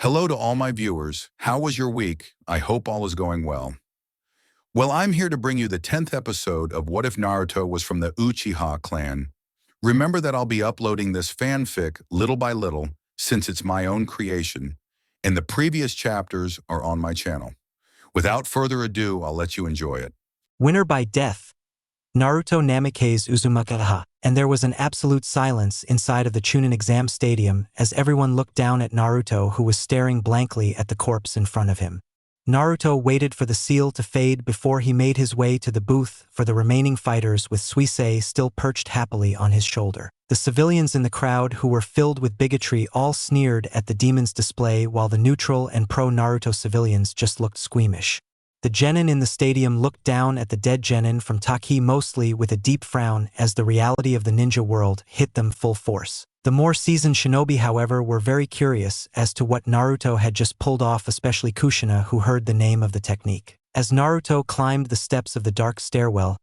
Hello to all my viewers. How was your week? I hope all is going well. Well, I'm here to bring you the 10th episode of What If Naruto Was from the Uchiha clan. Remember that I'll be uploading this fanfic little by little since it's my own creation, and the previous chapters are on my channel. Without further ado, I'll let you enjoy it. Winner by death. Naruto Namikaze Uzumakaha, and there was an absolute silence inside of the Chunin exam stadium as everyone looked down at Naruto, who was staring blankly at the corpse in front of him. Naruto waited for the seal to fade before he made his way to the booth for the remaining fighters, with Suisei still perched happily on his shoulder. The civilians in the crowd, who were filled with bigotry, all sneered at the demon's display, while the neutral and pro-Naruto civilians just looked squeamish. The genin in the stadium looked down at the dead genin from Taki mostly with a deep frown as the reality of the ninja world hit them full force. The more seasoned shinobi, however, were very curious as to what Naruto had just pulled off, especially Kushina, who heard the name of the technique. As Naruto climbed the steps of the dark stairwell,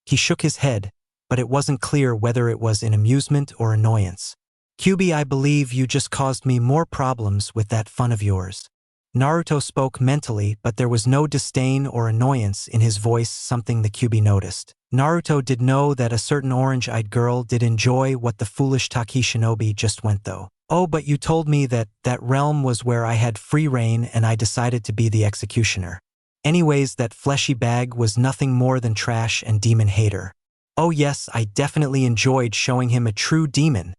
he shook his head, but it wasn't clear whether it was in amusement or annoyance. "Kyubi, I believe you just caused me more problems with that fun of yours." Naruto spoke mentally, but there was no disdain or annoyance in his voice, something the Kyubi noticed. Naruto did know that a certain orange-eyed girl did enjoy what the foolish Taki shinobi just went though. "Oh, but you told me that that realm was where I had free reign and I decided to be the executioner. Anyways, that fleshy bag was nothing more than trash and demon hater." "Oh yes, I definitely enjoyed showing him a true demon."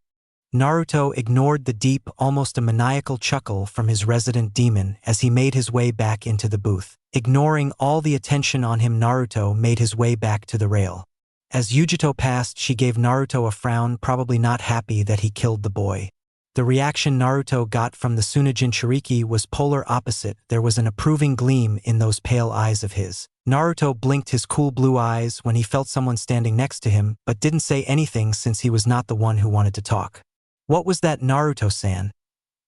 Naruto ignored the deep, almost a maniacal chuckle from his resident demon as he made his way back into the booth. Ignoring all the attention on him, Naruto made his way back to the rail. As Yujito passed, she gave Naruto a frown, probably not happy that he killed the boy. The reaction Naruto got from the Tsunade Jinchuriki was polar opposite. There was an approving gleam in those pale eyes of his. Naruto blinked his cool blue eyes when he felt someone standing next to him, but didn't say anything since he was not the one who wanted to talk. "What was that, Naruto-san?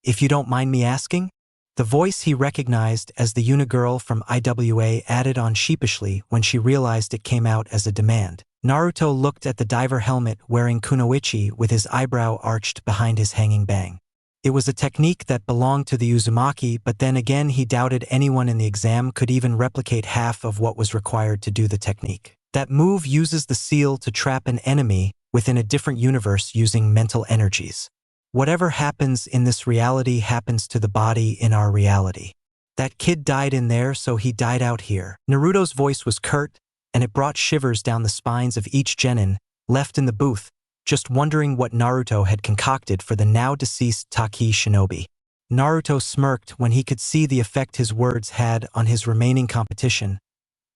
If you don't mind me asking?" The voice he recognized as the Yuna girl from IWA added on sheepishly when she realized it came out as a demand. Naruto looked at the diver helmet wearing kunoichi with his eyebrow arched behind his hanging bang. It was a technique that belonged to the Uzumaki, but then again he doubted anyone in the exam could even replicate half of what was required to do the technique. That move uses the seal to trap an enemy within a different universe using mental energies. Whatever happens in this reality happens to the body in our reality. That kid died in there, so he died out here. Naruto's voice was curt, and it brought shivers down the spines of each genin left in the booth, just wondering what Naruto had concocted for the now-deceased Taki shinobi. Naruto smirked when he could see the effect his words had on his remaining competition.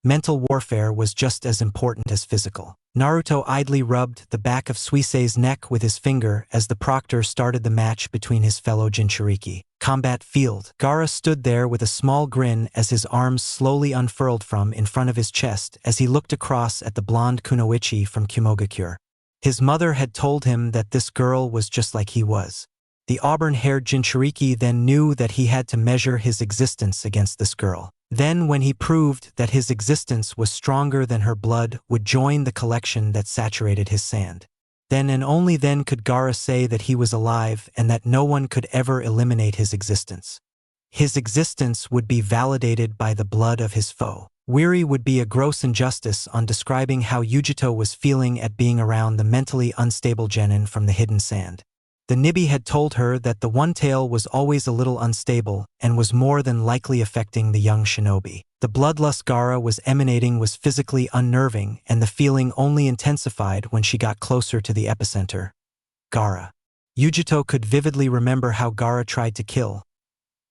Mental warfare was just as important as physical. Naruto idly rubbed the back of Suisei's neck with his finger as the proctor started the match between his fellow Jinchuriki. Combat field. Gaara stood there with a small grin as his arms slowly unfurled from in front of his chest as he looked across at the blonde kunoichi from Kumogakure. His mother had told him that this girl was just like he was. The auburn-haired Jinchuriki then knew that he had to measure his existence against this girl. Then, when he proved that his existence was stronger than her blood would join the collection that saturated his sand. Then and only then could Gaara say that he was alive and that no one could ever eliminate his existence. His existence would be validated by the blood of his foe. Weary would be a gross injustice on describing how Yujito was feeling at being around the mentally unstable genin from the hidden sand. The Nibi had told her that the one tail was always a little unstable and was more than likely affecting the young shinobi. The bloodlust Gaara was emanating was physically unnerving, and the feeling only intensified when she got closer to the epicenter. Gaara. Yujito could vividly remember how Gaara tried to kill,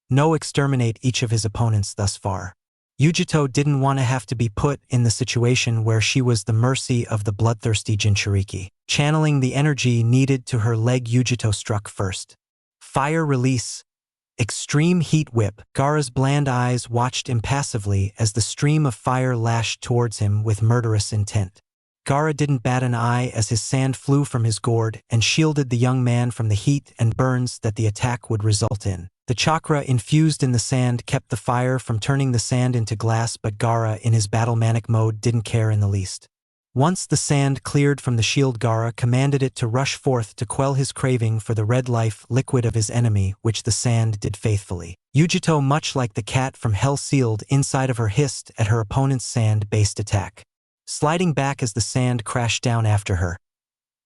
exterminate each of his opponents thus far. Yujito didn't want to have to be put in the situation where she was the mercy of the bloodthirsty Jinchuriki. Channeling the energy needed to her leg, Yujito struck first. Fire release. Extreme heat whip. Gaara's bland eyes watched impassively as the stream of fire lashed towards him with murderous intent. Gaara didn't bat an eye as his sand flew from his gourd and shielded the young man from the heat and burns that the attack would result in. The chakra infused in the sand kept the fire from turning the sand into glass, but Gaara, in his battle manic mode, didn't care in the least. Once the sand cleared from the shield, Gaara commanded it to rush forth to quell his craving for the red life liquid of his enemy, which the sand did faithfully. Yujito, much like the cat from hell, sealed inside of her, hissed at her opponent's sand-based attack, sliding back as the sand crashed down after her.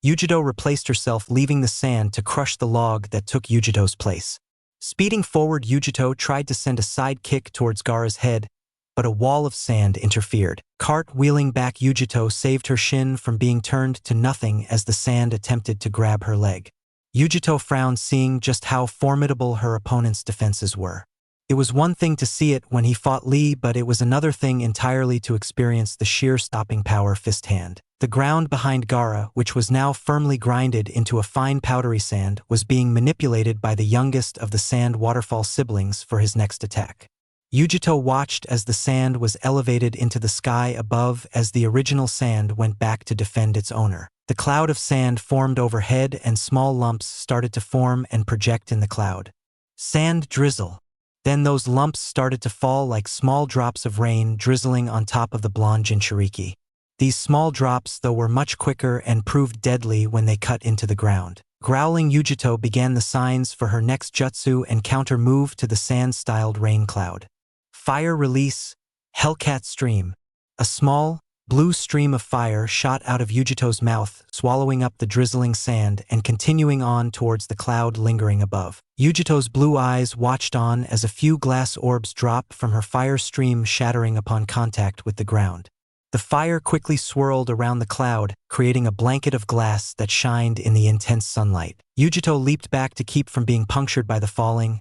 Yujito replaced herself, leaving the sand to crush the log that took Yujito's place. Speeding forward, Yujito tried to send a side kick towards Gaara's head, but a wall of sand interfered. Cart-wheeling back, Yujito saved her shin from being turned to nothing as the sand attempted to grab her leg. Yujito frowned, seeing just how formidable her opponent's defenses were. It was one thing to see it when he fought Lee, but it was another thing entirely to experience the sheer stopping power fist hand. The ground behind Gaara, which was now firmly grinded into a fine powdery sand, was being manipulated by the youngest of the sand waterfall siblings for his next attack. Yujito watched as the sand was elevated into the sky above as the original sand went back to defend its owner. The cloud of sand formed overhead and small lumps started to form and project in the cloud. Sand drizzle. Then those lumps started to fall like small drops of rain drizzling on top of the blonde Jinchuriki. These small drops, though, were much quicker and proved deadly when they cut into the ground. Growling, Yujito began the signs for her next jutsu and counter move to the sand-styled rain cloud. Fire release, Hellcat stream. A small, blue stream of fire shot out of Yujito's mouth, swallowing up the drizzling sand and continuing on towards the cloud lingering above. Yujito's blue eyes watched on as a few glass orbs drop from her fire stream, shattering upon contact with the ground. The fire quickly swirled around the cloud, creating a blanket of glass that shined in the intense sunlight. Yujito leaped back to keep from being punctured by the falling,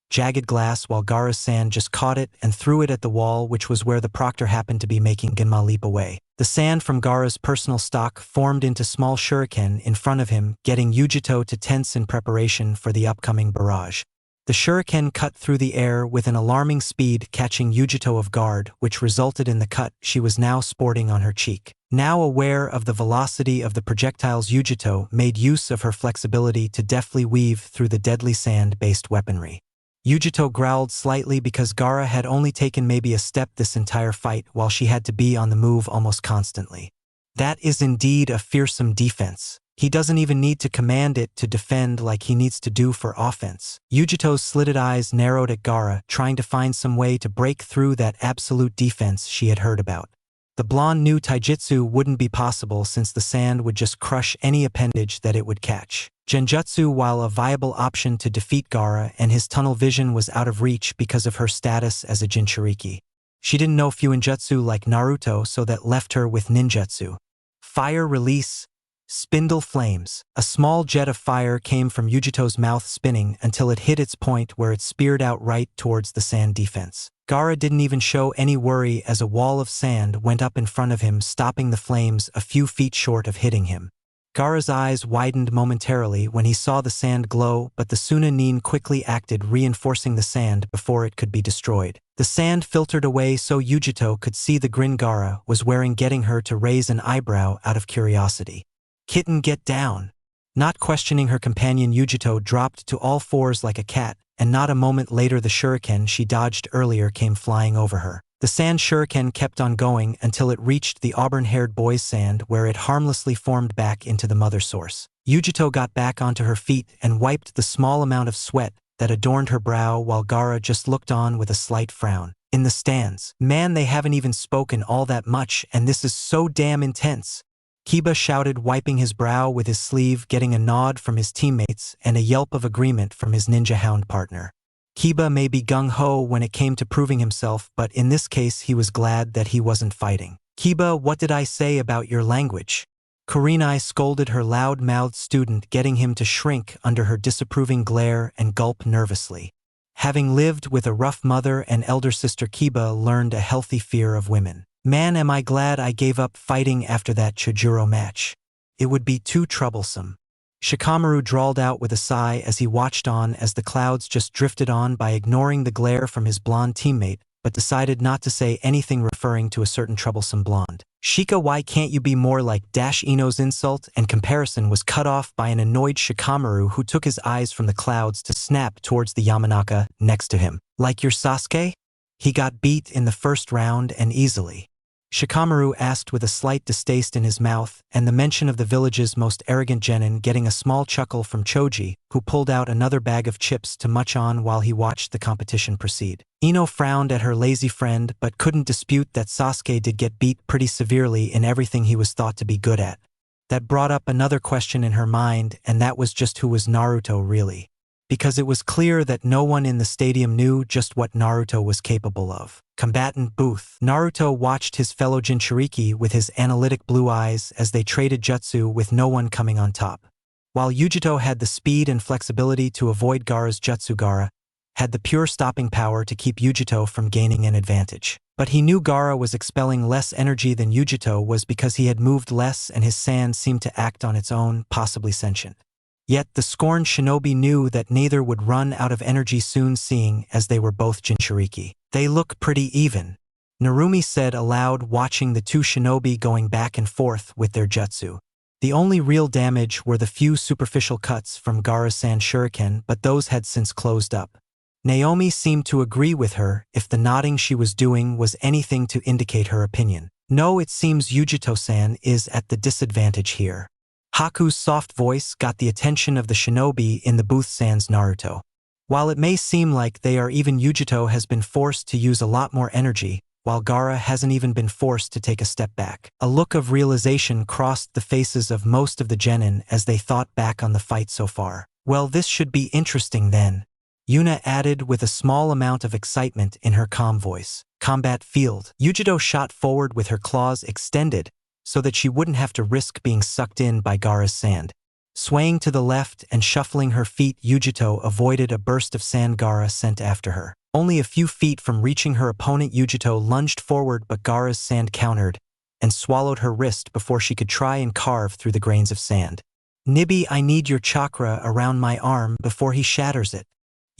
jagged glass, while Gaara's sand just caught it and threw it at the wall, which was where the proctor happened to be making Genma leap away. The sand from Gaara's personal stock formed into small shuriken in front of him, getting Yujito to tense in preparation for the upcoming barrage. The shuriken cut through the air with an alarming speed, catching Yujito off guard, which resulted in the cut she was now sporting on her cheek. Now aware of the velocity of the projectiles, Yujito made use of her flexibility to deftly weave through the deadly sand-based weaponry. Yujito growled slightly because Gaara had only taken maybe a step this entire fight, while she had to be on the move almost constantly. That is indeed a fearsome defense. He doesn't even need to command it to defend like he needs to do for offense. Yujito's slitted eyes narrowed at Gaara, trying to find some way to break through that absolute defense she had heard about. The blonde knew taijutsu wouldn't be possible since the sand would just crush any appendage that it would catch. Genjutsu, while a viable option to defeat Gaara, and his tunnel vision was out of reach because of her status as a Jinchuriki. She didn't know Fuinjutsu like Naruto, so that left her with ninjutsu. Fire release, spindle flames. A small jet of fire came from Yujito's mouth, spinning until it hit its point where it speared out right towards the sand defense. Gaara didn't even show any worry as a wall of sand went up in front of him, stopping the flames a few feet short of hitting him. Gaara's eyes widened momentarily when he saw the sand glow, but the Tsunade quickly acted, reinforcing the sand before it could be destroyed. The sand filtered away so Yujito could see the grin Gaara was wearing, getting her to raise an eyebrow out of curiosity. "Kitten, get down." Not questioning her companion, Yujito dropped to all fours like a cat, and not a moment later the shuriken she dodged earlier came flying over her. The sand shuriken kept on going until it reached the auburn-haired boy's sand, where it harmlessly formed back into the mother source. Yujito got back onto her feet and wiped the small amount of sweat that adorned her brow, while Gaara just looked on with a slight frown. In the stands, "Man, they haven't even spoken all that much, and this is so damn intense," Kiba shouted, wiping his brow with his sleeve, getting a nod from his teammates and a yelp of agreement from his ninja hound partner. Kiba may be gung-ho when it came to proving himself, but in this case he was glad that he wasn't fighting. "Kiba, what did I say about your language?" Kurenai scolded her loud-mouthed student, getting him to shrink under her disapproving glare and gulp nervously. Having lived with a rough mother and elder sister, Kiba learned a healthy fear of women. "Man, am I glad I gave up fighting after that Chojurro match. It would be too troublesome." Shikamaru drawled out with a sigh as he watched on as the clouds just drifted on by, ignoring the glare from his blonde teammate, but decided not to say anything referring to a certain troublesome blonde. "Shika, why can't you be more like Ino's insult?" And comparison was cut off by an annoyed Shikamaru who took his eyes from the clouds to snap towards the Yamanaka next to him. "Like your Sasuke? He got beat in the first round and easily." Shikamaru asked with a slight distaste in his mouth, and the mention of the village's most arrogant genin getting a small chuckle from Choji, who pulled out another bag of chips to munch on while he watched the competition proceed. Ino frowned at her lazy friend but couldn't dispute that Sasuke did get beat pretty severely in everything he was thought to be good at. That brought up another question in her mind, and that was just who was Naruto really? Because it was clear that no one in the stadium knew just what Naruto was capable of. Combatant booth. Naruto watched his fellow Jinchuriki with his analytic blue eyes as they traded jutsu with no one coming on top. While Yujito had the speed and flexibility to avoid Gaara's jutsu, Gaara had the pure stopping power to keep Yujito from gaining an advantage. But he knew Gaara was expelling less energy than Yujito was because he had moved less and his sand seemed to act on its own, possibly sentient. Yet the scorned shinobi knew that neither would run out of energy soon, seeing as they were both Jinchuriki. They look pretty even, Narumi said aloud, watching the two shinobi going back and forth with their jutsu. The only real damage were the few superficial cuts from Gaara's sand shuriken, but those had since closed up. Naomi seemed to agree with her if the nodding she was doing was anything to indicate her opinion. No, it seems Yujito-san is at the disadvantage here. Haku's soft voice got the attention of the shinobi in the booth sans Naruto. While it may seem like they are even, Yujito has been forced to use a lot more energy, while Gaara hasn't even been forced to take a step back. A look of realization crossed the faces of most of the genin as they thought back on the fight so far. Well, this should be interesting then, Yuna added with a small amount of excitement in her calm voice. Combat field. Yujito shot forward with her claws extended, so that she wouldn't have to risk being sucked in by Gaara's sand. Swaying to the left and shuffling her feet, Yujito avoided a burst of sand Gaara sent after her. Only a few feet from reaching her opponent, Yujito lunged forward, but Gaara's sand countered and swallowed her wrist before she could try and carve through the grains of sand. Nibi, I need your chakra around my arm before he shatters it,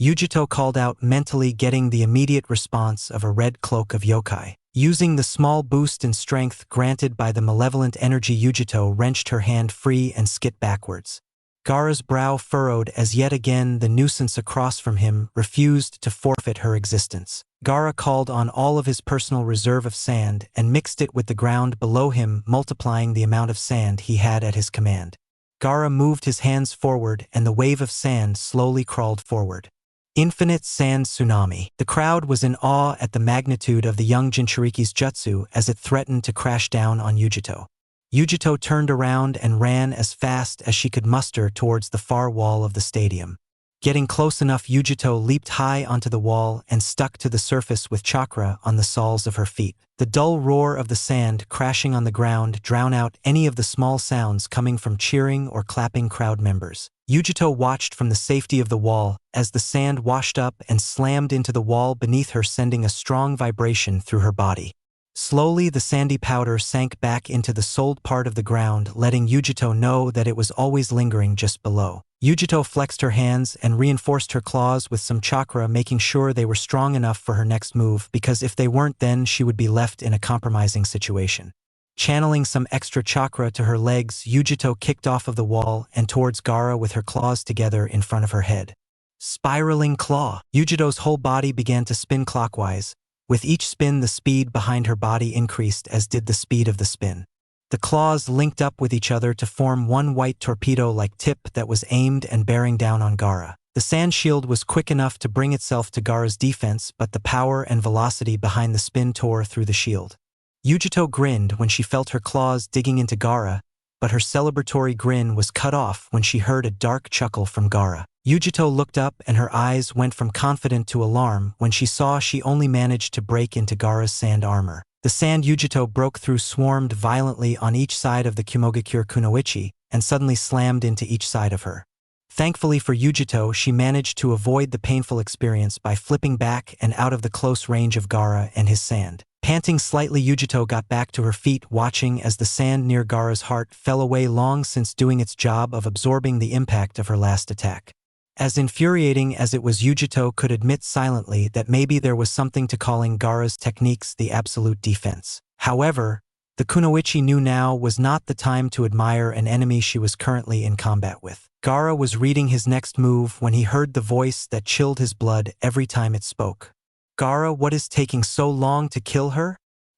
Yujito called out, mentally getting the immediate response of a red cloak of yokai. Using the small boost in strength granted by the malevolent energy, Yujito wrenched her hand free and skid backwards. Gaara's brow furrowed as yet again the nuisance across from him refused to forfeit her existence. Gaara called on all of his personal reserve of sand and mixed it with the ground below him, multiplying the amount of sand he had at his command. Gaara moved his hands forward and the wave of sand slowly crawled forward. Infinite sand tsunami. The crowd was in awe at the magnitude of the young Jinchuriki's jutsu as it threatened to crash down on Yujito. Yujito turned around and ran as fast as she could muster towards the far wall of the stadium. Getting close enough, Yujito leaped high onto the wall and stuck to the surface with chakra on the soles of her feet. The dull roar of the sand crashing on the ground drowned out any of the small sounds coming from cheering or clapping crowd members. Yujito watched from the safety of the wall as the sand washed up and slammed into the wall beneath her, sending a strong vibration through her body. Slowly, the sandy powder sank back into the solid part of the ground, letting Yujito know that it was always lingering just below. Yujito flexed her hands and reinforced her claws with some chakra, making sure they were strong enough for her next move, because if they weren't, then she would be left in a compromising situation. Channeling some extra chakra to her legs, Yujito kicked off of the wall and towards Gaara with her claws together in front of her head. Spiraling claw. Yujito's whole body began to spin clockwise. With each spin, the speed behind her body increased, as did the speed of the spin. The claws linked up with each other to form one white torpedo-like tip that was aimed and bearing down on Gaara. The sand shield was quick enough to bring itself to Gaara's defense, but the power and velocity behind the spin tore through the shield. Yujito grinned when she felt her claws digging into Gaara, but her celebratory grin was cut off when she heard a dark chuckle from Gaara. Yujito looked up and her eyes went from confident to alarm when she saw she only managed to break into Gaara's sand armor. The sand Yujito broke through swarmed violently on each side of the Kumogakure Kunoichi and suddenly slammed into each side of her. Thankfully for Yujito, she managed to avoid the painful experience by flipping back and out of the close range of Gaara and his sand. Panting slightly, Yujito got back to her feet, watching as the sand near Gaara's heart fell away, long since doing its job of absorbing the impact of her last attack. As infuriating as it was, Yujito could admit silently that maybe there was something to calling Gaara's techniques the absolute defense. However, the Kunoichi knew now was not the time to admire an enemy she was currently in combat with. Gaara was reading his next move when he heard the voice that chilled his blood every time it spoke. Gaara, what is taking so long to kill her?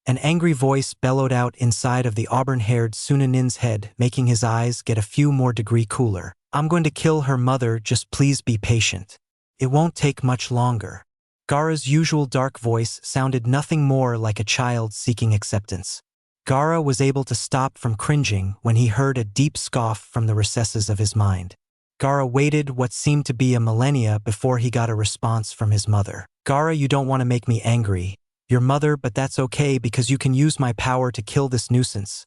An angry voice bellowed out inside of the auburn-haired Tsunade's head, making his eyes get a few more degrees cooler. I'm going to kill her mother, just please be patient. It won't take much longer. Gaara's usual dark voice sounded nothing more like a child seeking acceptance. Gaara was able to stop from cringing when he heard a deep scoff from the recesses of his mind. Gaara waited what seemed to be a millennia before he got a response from his mother. Gaara, you don't want to make me angry. Your mother, but that's okay because you can use my power to kill this nuisance.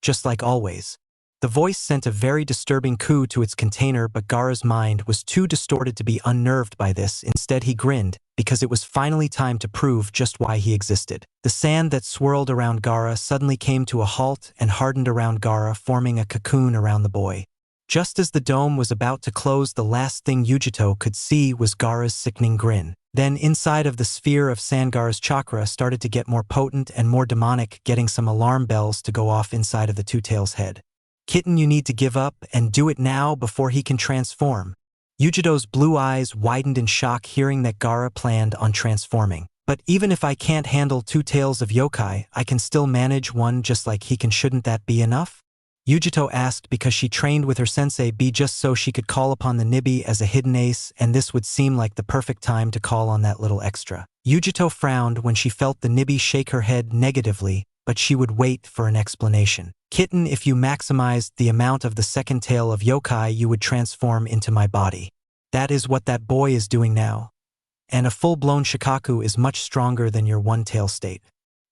Just like always. The voice sent a very disturbing coup to its container, but Gaara's mind was too distorted to be unnerved by this. Instead, he grinned, because it was finally time to prove just why he existed. The sand that swirled around Gaara suddenly came to a halt and hardened around Gaara, forming a cocoon around the boy. Just as the dome was about to close, the last thing Yujito could see was Gaara's sickening grin. Then inside of the sphere of sand, Gaara's chakra started to get more potent and more demonic, getting some alarm bells to go off inside of the Two-Tails' head. Kitten, you need to give up and do it now before he can transform. Yujito's blue eyes widened in shock hearing that Gaara planned on transforming. But even if I can't handle 2 tails of yokai, I can still manage one just like he can. Shouldn't that be enough? Yujito asked because she trained with her sensei B just so she could call upon the Nibi as a hidden ace, and this would seem like the perfect time to call on that little extra. Yujito frowned when she felt the Nibi shake her head negatively, but she would wait for an explanation. Kitten, if you maximized the amount of the 2nd tail of yokai, you would transform into my body. That is what that boy is doing now. And a full-blown shikaku is much stronger than your 1-tail state.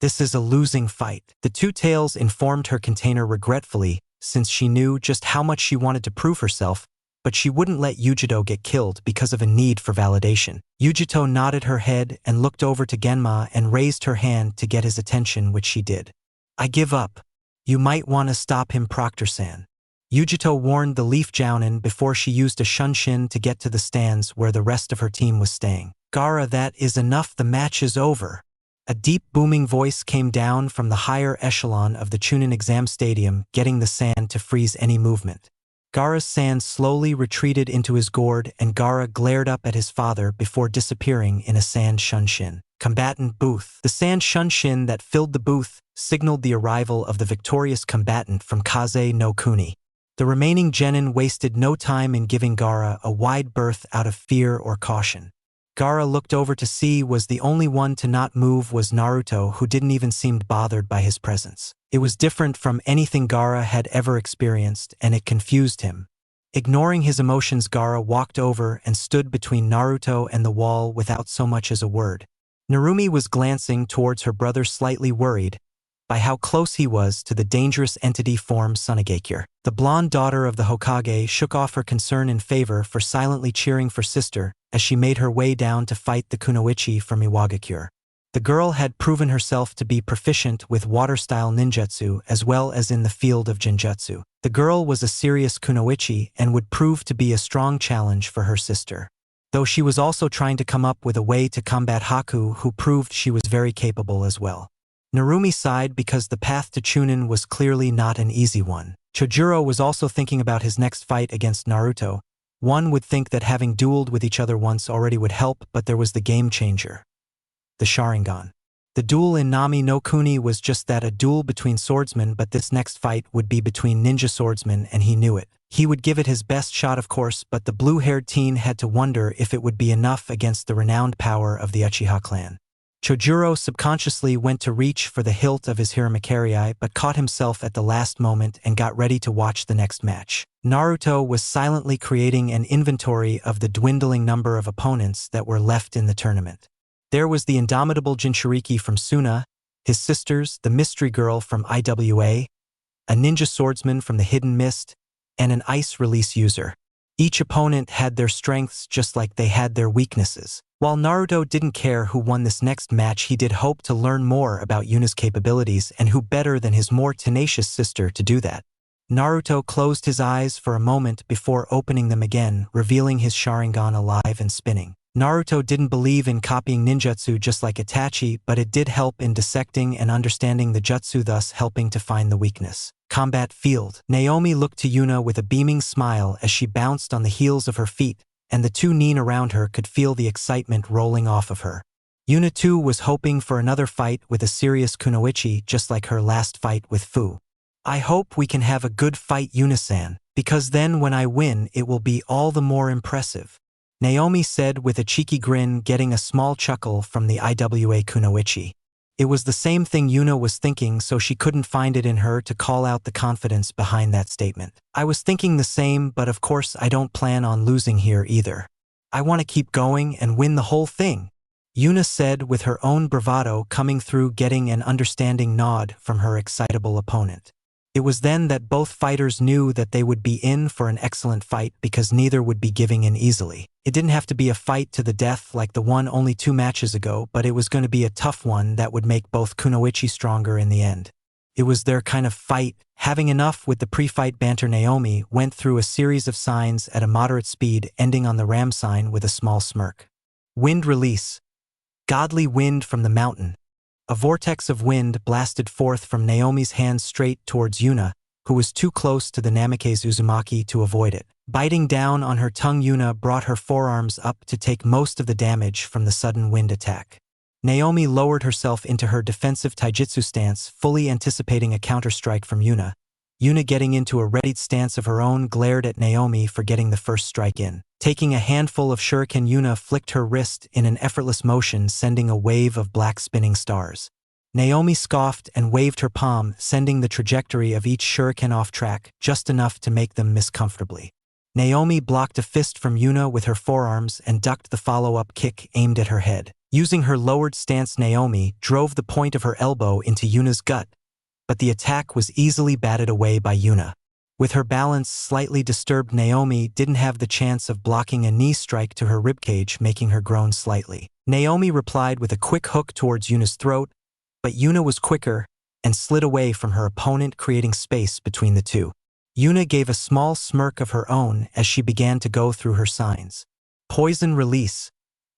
This is a losing fight. The 2 tails informed her container regretfully, since she knew just how much she wanted to prove herself, but she wouldn't let Yujito get killed because of a need for validation. Yujito nodded her head and looked over to Genma and raised her hand to get his attention, which she did. I give up. You might want to stop him, Proctor-san. Yujito warned the Leaf Jounin before she used a Shunshin to get to the stands where the rest of her team was staying. Gaara, that is enough, the match is over. A deep booming voice came down from the higher echelon of the Chunin exam stadium, getting the sand to freeze any movement. Gaara's sand slowly retreated into his gourd, and Gaara glared up at his father before disappearing in a sand Shunshin. Combatant booth. The sand Shunshin that filled the booth signaled the arrival of the victorious combatant from Kaze no Kuni. The remaining genin wasted no time in giving Gaara a wide berth out of fear or caution. Gaara looked over to see was the only one to not move was Naruto, who didn't even seem bothered by his presence. It was different from anything Gaara had ever experienced, and it confused him. Ignoring his emotions, Gaara walked over and stood between Naruto and the wall without so much as a word. Narumi was glancing towards her brother, slightly worried by how close he was to the dangerous entity form Tsunade. The blonde daughter of the Hokage shook off her concern in favor for silently cheering for sister as she made her way down to fight the Kunoichi from Iwagakure. The girl had proven herself to be proficient with water-style ninjutsu as well as in the field of genjutsu. The girl was a serious Kunoichi and would prove to be a strong challenge for her sister. Though she was also trying to come up with a way to combat Haku, who proved she was very capable as well. Narumi sighed because the path to Chunin was clearly not an easy one. Chojurro was also thinking about his next fight against Naruto. One would think that having dueled with each other once already would help, but there was the game changer. The Sharingan. The duel in Nami no Kuni was just that, a duel between swordsmen, but this next fight would be between ninja swordsmen, and he knew it. He would give it his best shot, of course, but the blue-haired teen had to wonder if it would be enough against the renowned power of the Uchiha clan. Chojurro subconsciously went to reach for the hilt of his Hiramakiri, but caught himself at the last moment and got ready to watch the next match. Naruto was silently creating an inventory of the dwindling number of opponents that were left in the tournament. There was the indomitable Jinchuriki from Suna, his sisters, the mystery girl from IWA, a ninja swordsman from the Hidden Mist, and an ice release user. Each opponent had their strengths just like they had their weaknesses. While Naruto didn't care who won this next match, he did hope to learn more about Yuna's capabilities, and who better than his more tenacious sister to do that. Naruto closed his eyes for a moment before opening them again, revealing his Sharingan alive and spinning. Naruto didn't believe in copying ninjutsu just like Itachi, but it did help in dissecting and understanding the jutsu, thus helping to find the weakness. Combat field. Naomi looked to Yuna with a beaming smile as she bounced on the heels of her feet, and the 2 nin around her could feel the excitement rolling off of her. Yuna too was hoping for another fight with a serious kunoichi just like her last fight with Fu. I hope we can have a good fight, Yuna-san, because then when I win it will be all the more impressive. Naomi said with a cheeky grin, getting a small chuckle from the IWA kunoichi. It was the same thing Yuna was thinking, so she couldn't find it in her to call out the confidence behind that statement. I was thinking the same, but of course I don't plan on losing here either. I want to keep going and win the whole thing, Yuna said with her own bravado coming through, getting an understanding nod from her excitable opponent. It was then that both fighters knew that they would be in for an excellent fight because neither would be giving in easily. It didn't have to be a fight to the death like the one only 2 matches ago, but it was going to be a tough one that would make both kunoichi stronger in the end. It was their kind of fight. Having enough with the pre-fight banter, Naomi went through a series of signs at a moderate speed, ending on the ram sign with a small smirk. Wind release. Godly wind from the mountain. A vortex of wind blasted forth from Naomi's hands straight towards Yuna, who was too close to the Namikaze Uzumaki to avoid it. Biting down on her tongue, Yuna brought her forearms up to take most of the damage from the sudden wind attack. Naomi lowered herself into her defensive taijutsu stance, fully anticipating a counter-strike from Yuna. Yuna, getting into a readied stance of her own, glared at Naomi for getting the first strike in. Taking a handful of shuriken, Yuna flicked her wrist in an effortless motion, sending a wave of black spinning stars. Naomi scoffed and waved her palm, sending the trajectory of each shuriken off track, just enough to make them miss comfortably. Naomi blocked a fist from Yuna with her forearms and ducked the follow-up kick aimed at her head. Using her lowered stance, Naomi drove the point of her elbow into Yuna's gut, but the attack was easily batted away by Yuna. With her balance slightly disturbed, Naomi didn't have the chance of blocking a knee strike to her ribcage, making her groan slightly. Naomi replied with a quick hook towards Yuna's throat, but Yuna was quicker and slid away from her opponent, creating space between the two. Yuna gave a small smirk of her own as she began to go through her signs. Poison release.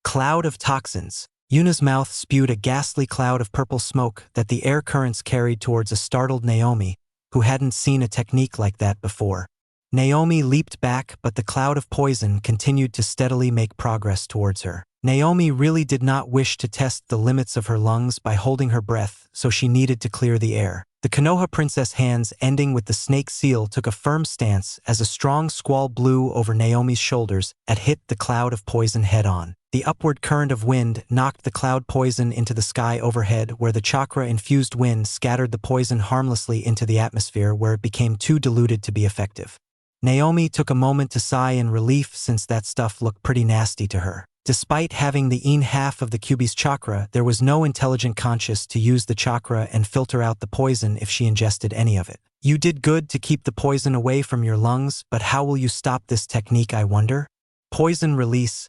Cloud of toxins. Yuna's mouth spewed a ghastly cloud of purple smoke that the air currents carried towards a startled Naomi, who hadn't seen a technique like that before. Naomi leaped back, but the cloud of poison continued to steadily make progress towards her. Naomi really did not wish to test the limits of her lungs by holding her breath, so she needed to clear the air. The Konoha princess hands, ending with the snake seal, took a firm stance as a strong squall blew over Naomi's shoulders and hit the cloud of poison head-on. The upward current of wind knocked the cloud poison into the sky overhead, where the chakra-infused wind scattered the poison harmlessly into the atmosphere, where it became too diluted to be effective. Naomi took a moment to sigh in relief, since that stuff looked pretty nasty to her. Despite having the in half of the Kyuubi's chakra, there was no intelligent conscience to use the chakra and filter out the poison if she ingested any of it. You did good to keep the poison away from your lungs, but how will you stop this technique, I wonder? Poison release.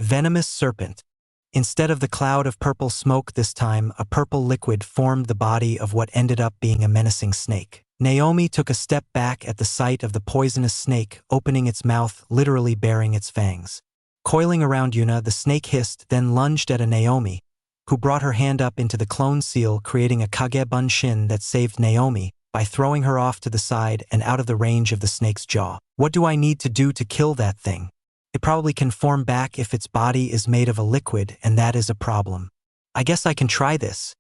Venomous serpent. Instead of the cloud of purple smoke this time, a purple liquid formed the body of what ended up being a menacing snake. Naomi took a step back at the sight of the poisonous snake, opening its mouth, literally baring its fangs. Coiling around Yuna, the snake hissed, then lunged at a Naomi, who brought her hand up into the clone seal, creating a Kage Bunshin that saved Naomi by throwing her off to the side and out of the range of the snake's jaw. What do I need to do to kill that thing? It probably can form back if its body is made of a liquid, and that is a problem. I guess I can try this.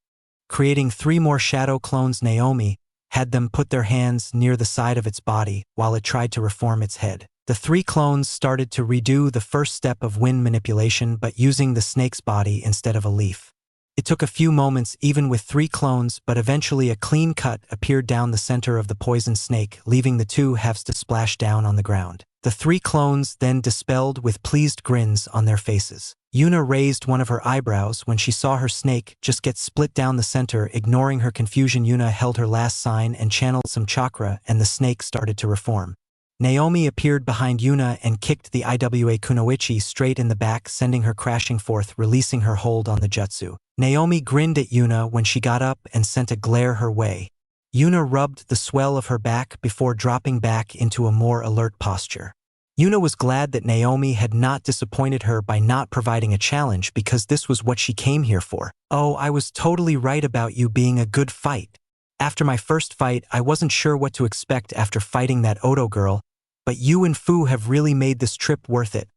Creating 3 more shadow clones, Naomi had them put their hands near the side of its body while it tried to reform its head. The 3 clones started to redo the first step of wind manipulation, but using the snake's body instead of a leaf. It took a few moments even with 3 clones, but eventually a clean cut appeared down the center of the poison snake, leaving the 2 halves to splash down on the ground. The 3 clones then dispelled with pleased grins on their faces. Yuna raised one of her eyebrows when she saw her snake just get split down the center. Ignoring her confusion, Yuna held her last sign and channeled some chakra, and the snake started to reform. Naomi appeared behind Yuna and kicked the IWA kunoichi straight in the back, sending her crashing forth, releasing her hold on the jutsu. Naomi grinned at Yuna when she got up and sent a glare her way. Yuna rubbed the swell of her back before dropping back into a more alert posture. Yuna was glad that Naomi had not disappointed her by not providing a challenge, because this was what she came here for. Oh, I was totally right about you being a good fight. After my first fight, I wasn't sure what to expect after fighting that Odo girl, but you and Fu have really made this trip worth it.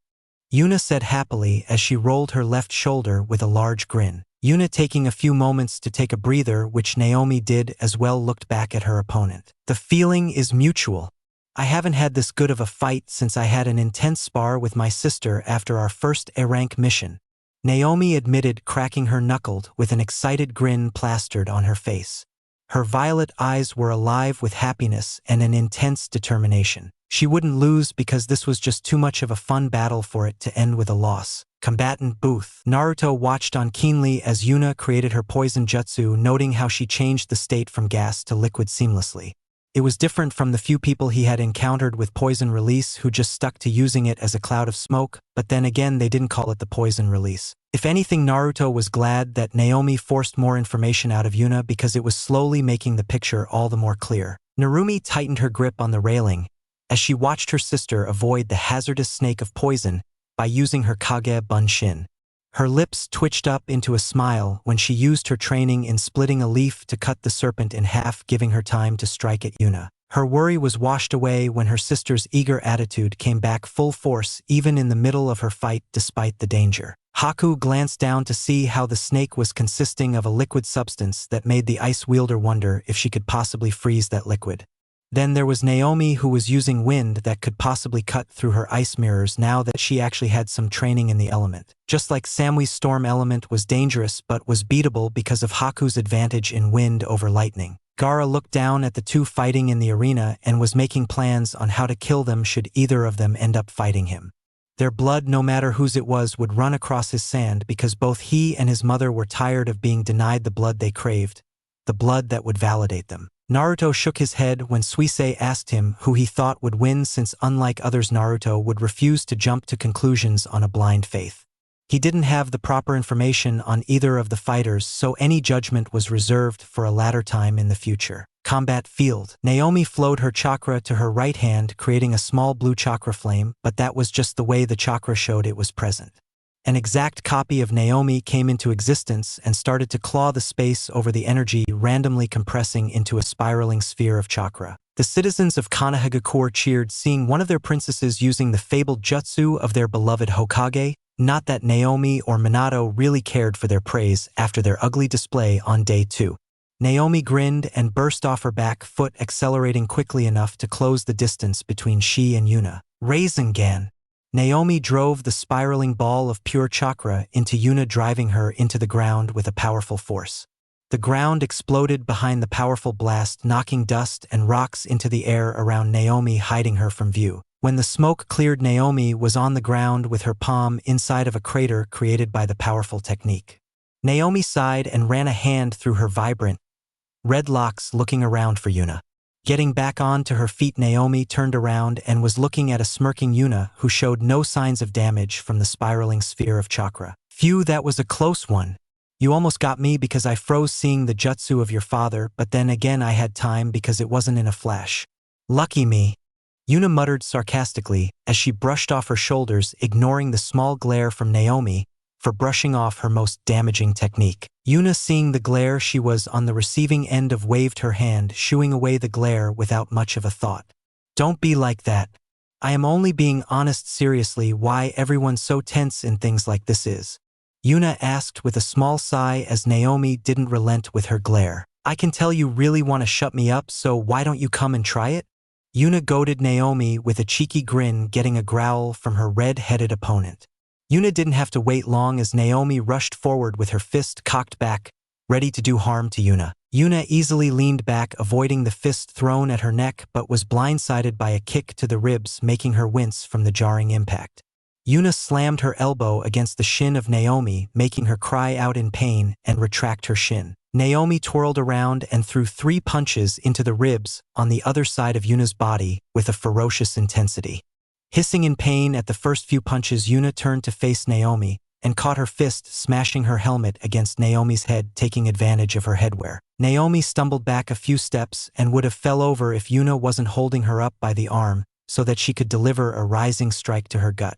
Yuna said happily as she rolled her left shoulder with a large grin. Yuna, taking a few moments to take a breather, which Naomi did as well, looked back at her opponent. The feeling is mutual. I haven't had this good of a fight since I had an intense spar with my sister after our first A-rank mission, Naomi admitted, cracking her knuckled with an excited grin plastered on her face. Her violet eyes were alive with happiness and an intense determination. She wouldn't lose because this was just too much of a fun battle for it to end with a loss. Combatant booth. Naruto watched on keenly as Yuna created her poison jutsu, noting how she changed the state from gas to liquid seamlessly. It was different from the few people he had encountered with poison release who just stuck to using it as a cloud of smoke, but then again they didn't call it the poison release. If anything, Naruto was glad that Naomi forced more information out of Yuna because it was slowly making the picture all the more clear. Narumi tightened her grip on the railing as she watched her sister avoid the hazardous snake of poison by using her Kage Bunshin. Her lips twitched up into a smile when she used her training in splitting a leaf to cut the serpent in half, giving her time to strike at Yuna. Her worry was washed away when her sister's eager attitude came back full force even in the middle of her fight despite the danger. Haku glanced down to see how the snake was consisting of a liquid substance that made the ice wielder wonder if she could possibly freeze that liquid. Then there was Naomi, who was using wind that could possibly cut through her ice mirrors now that she actually had some training in the element. Just like Samui's storm element was dangerous but was beatable because of Haku's advantage in wind over lightning. Gaara looked down at the two fighting in the arena and was making plans on how to kill them should either of them end up fighting him. Their blood, no matter whose it was, would run across his sand because both he and his mother were tired of being denied the blood they craved, the blood that would validate them. Naruto shook his head when Suisei asked him who he thought would win, since unlike others Naruto would refuse to jump to conclusions on a blind faith. He didn't have the proper information on either of the fighters, so any judgment was reserved for a later time in the future. Combat field. Naomi flowed her chakra to her right hand, creating a small blue chakra flame, but that was just the way the chakra showed it was present. An exact copy of Naomi came into existence and started to claw the space over the energy, randomly compressing into a spiraling sphere of chakra. The citizens of Konohagakure cheered, seeing one of their princesses using the fabled jutsu of their beloved Hokage. Not that Naomi or Minato really cared for their praise after their ugly display on day 2. Naomi grinned and burst off her back foot, accelerating quickly enough to close the distance between she and Yuna. Rasengan. Naomi drove the spiraling ball of pure chakra into Yuna, driving her into the ground with a powerful force. The ground exploded behind the powerful blast, knocking dust and rocks into the air around Naomi, hiding her from view. When the smoke cleared, Naomi was on the ground with her palm inside of a crater created by the powerful technique. Naomi sighed and ran a hand through her vibrant red locks, looking around for Yuna. Getting back on to her feet, Naomi turned around and was looking at a smirking Yuna who showed no signs of damage from the spiraling sphere of chakra. Phew, that was a close one. You almost got me because I froze seeing the jutsu of your father, but then again I had time because it wasn't in a flash. Lucky me. Yuna muttered sarcastically as she brushed off her shoulders, ignoring the small glare from Naomi for brushing off her most damaging technique. Yuna, seeing the glare she was on the receiving end of, waved her hand, shooing away the glare without much of a thought. Don't be like that. I am only being honest. Seriously, why everyone's so tense in things like this is? Yuna asked with a small sigh as Naomi didn't relent with her glare. I can tell you really want to shut me up, so why don't you come and try it? Yuna goaded Naomi with a cheeky grin, getting a growl from her red-headed opponent. Yuna didn't have to wait long as Naomi rushed forward with her fist cocked back, ready to do harm to Yuna. Yuna easily leaned back, avoiding the fist thrown at her neck, but was blindsided by a kick to the ribs, making her wince from the jarring impact. Yuna slammed her elbow against the shin of Naomi, making her cry out in pain and retract her shin. Naomi twirled around and threw 3 punches into the ribs on the other side of Yuna's body with a ferocious intensity. Hissing in pain at the first few punches, Yuna turned to face Naomi and caught her fist smashing her helmet against Naomi's head, taking advantage of her headwear. Naomi stumbled back a few steps and would have fell over if Yuna wasn't holding her up by the arm so that she could deliver a rising strike to her gut.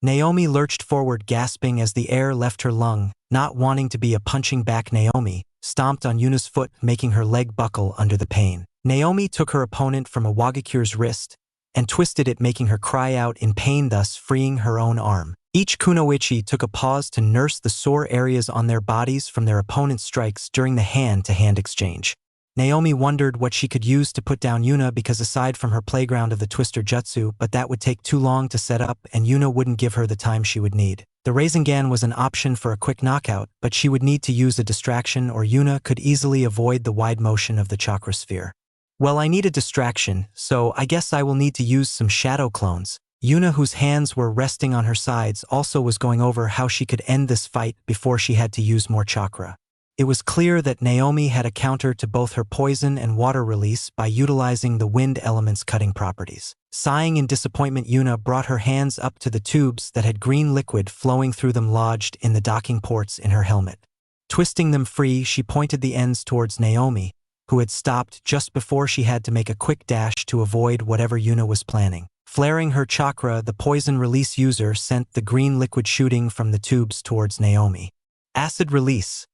Naomi lurched forward, gasping as the air left her lung. Not wanting to be a punching back, Naomi stomped on Yuna's foot, making her leg buckle under the pain. Naomi took her opponent from a Wagakure's wrist and twisted it, making her cry out in pain, thus freeing her own arm. Each kunoichi took a pause to nurse the sore areas on their bodies from their opponent's strikes during the hand-to-hand exchange. Naomi wondered what she could use to put down Yuna because aside from her playground of the Twister Jutsu, but that would take too long to set up and Yuna wouldn't give her the time she would need. The Rasengan was an option for a quick knockout, but she would need to use a distraction or Yuna could easily avoid the wide motion of the chakra sphere. Well, I need a distraction, so I guess I will need to use some shadow clones. Yuna, whose hands were resting on her sides, also was going over how she could end this fight before she had to use more chakra. It was clear that Naomi had a counter to both her poison and water release by utilizing the wind element's cutting properties. Sighing in disappointment, Yuna brought her hands up to the tubes that had green liquid flowing through them lodged in the docking ports in her helmet. Twisting them free, she pointed the ends towards Naomi, who had stopped just before she had to make a quick dash to avoid whatever Yuna was planning. Flaring her chakra, the poison release user sent the green liquid shooting from the tubes towards Naomi. Acid release.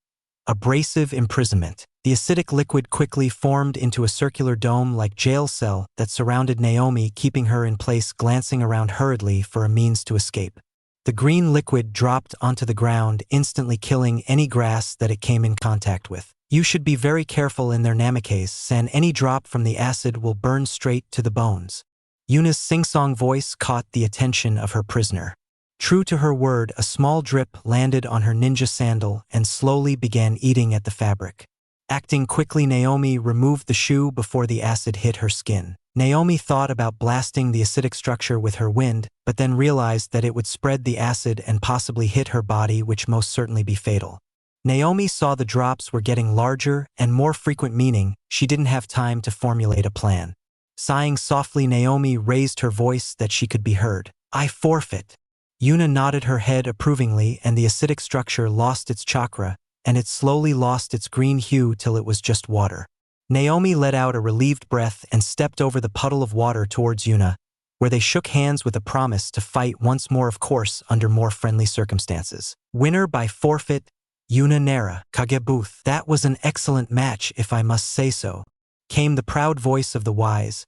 Abrasive imprisonment. The acidic liquid quickly formed into a circular dome-like jail cell that surrounded Naomi, keeping her in place, glancing around hurriedly for a means to escape. The green liquid dropped onto the ground, instantly killing any grass that it came in contact with. You should be very careful in their Namikaze, any drop from the acid will burn straight to the bones. Yuna's sing-song voice caught the attention of her prisoner. True to her word, a small drip landed on her ninja sandal and slowly began eating at the fabric. Acting quickly, Naomi removed the shoe before the acid hit her skin. Naomi thought about blasting the acidic structure with her wind, but then realized that it would spread the acid and possibly hit her body, which most certainly be fatal. Naomi saw the drops were getting larger and more frequent, meaning she didn't have time to formulate a plan. Sighing softly, Naomi raised her voice that she could be heard. I forfeit. Yuna nodded her head approvingly, and the acidic structure lost its chakra, and it slowly lost its green hue till it was just water. Naomi let out a relieved breath and stepped over the puddle of water towards Yuna, where they shook hands with a promise to fight once more, of course, under more friendly circumstances. Winner by forfeit, Yuna Nara, Kagebuth. That was an excellent match, if I must say so, came the proud voice of the wise,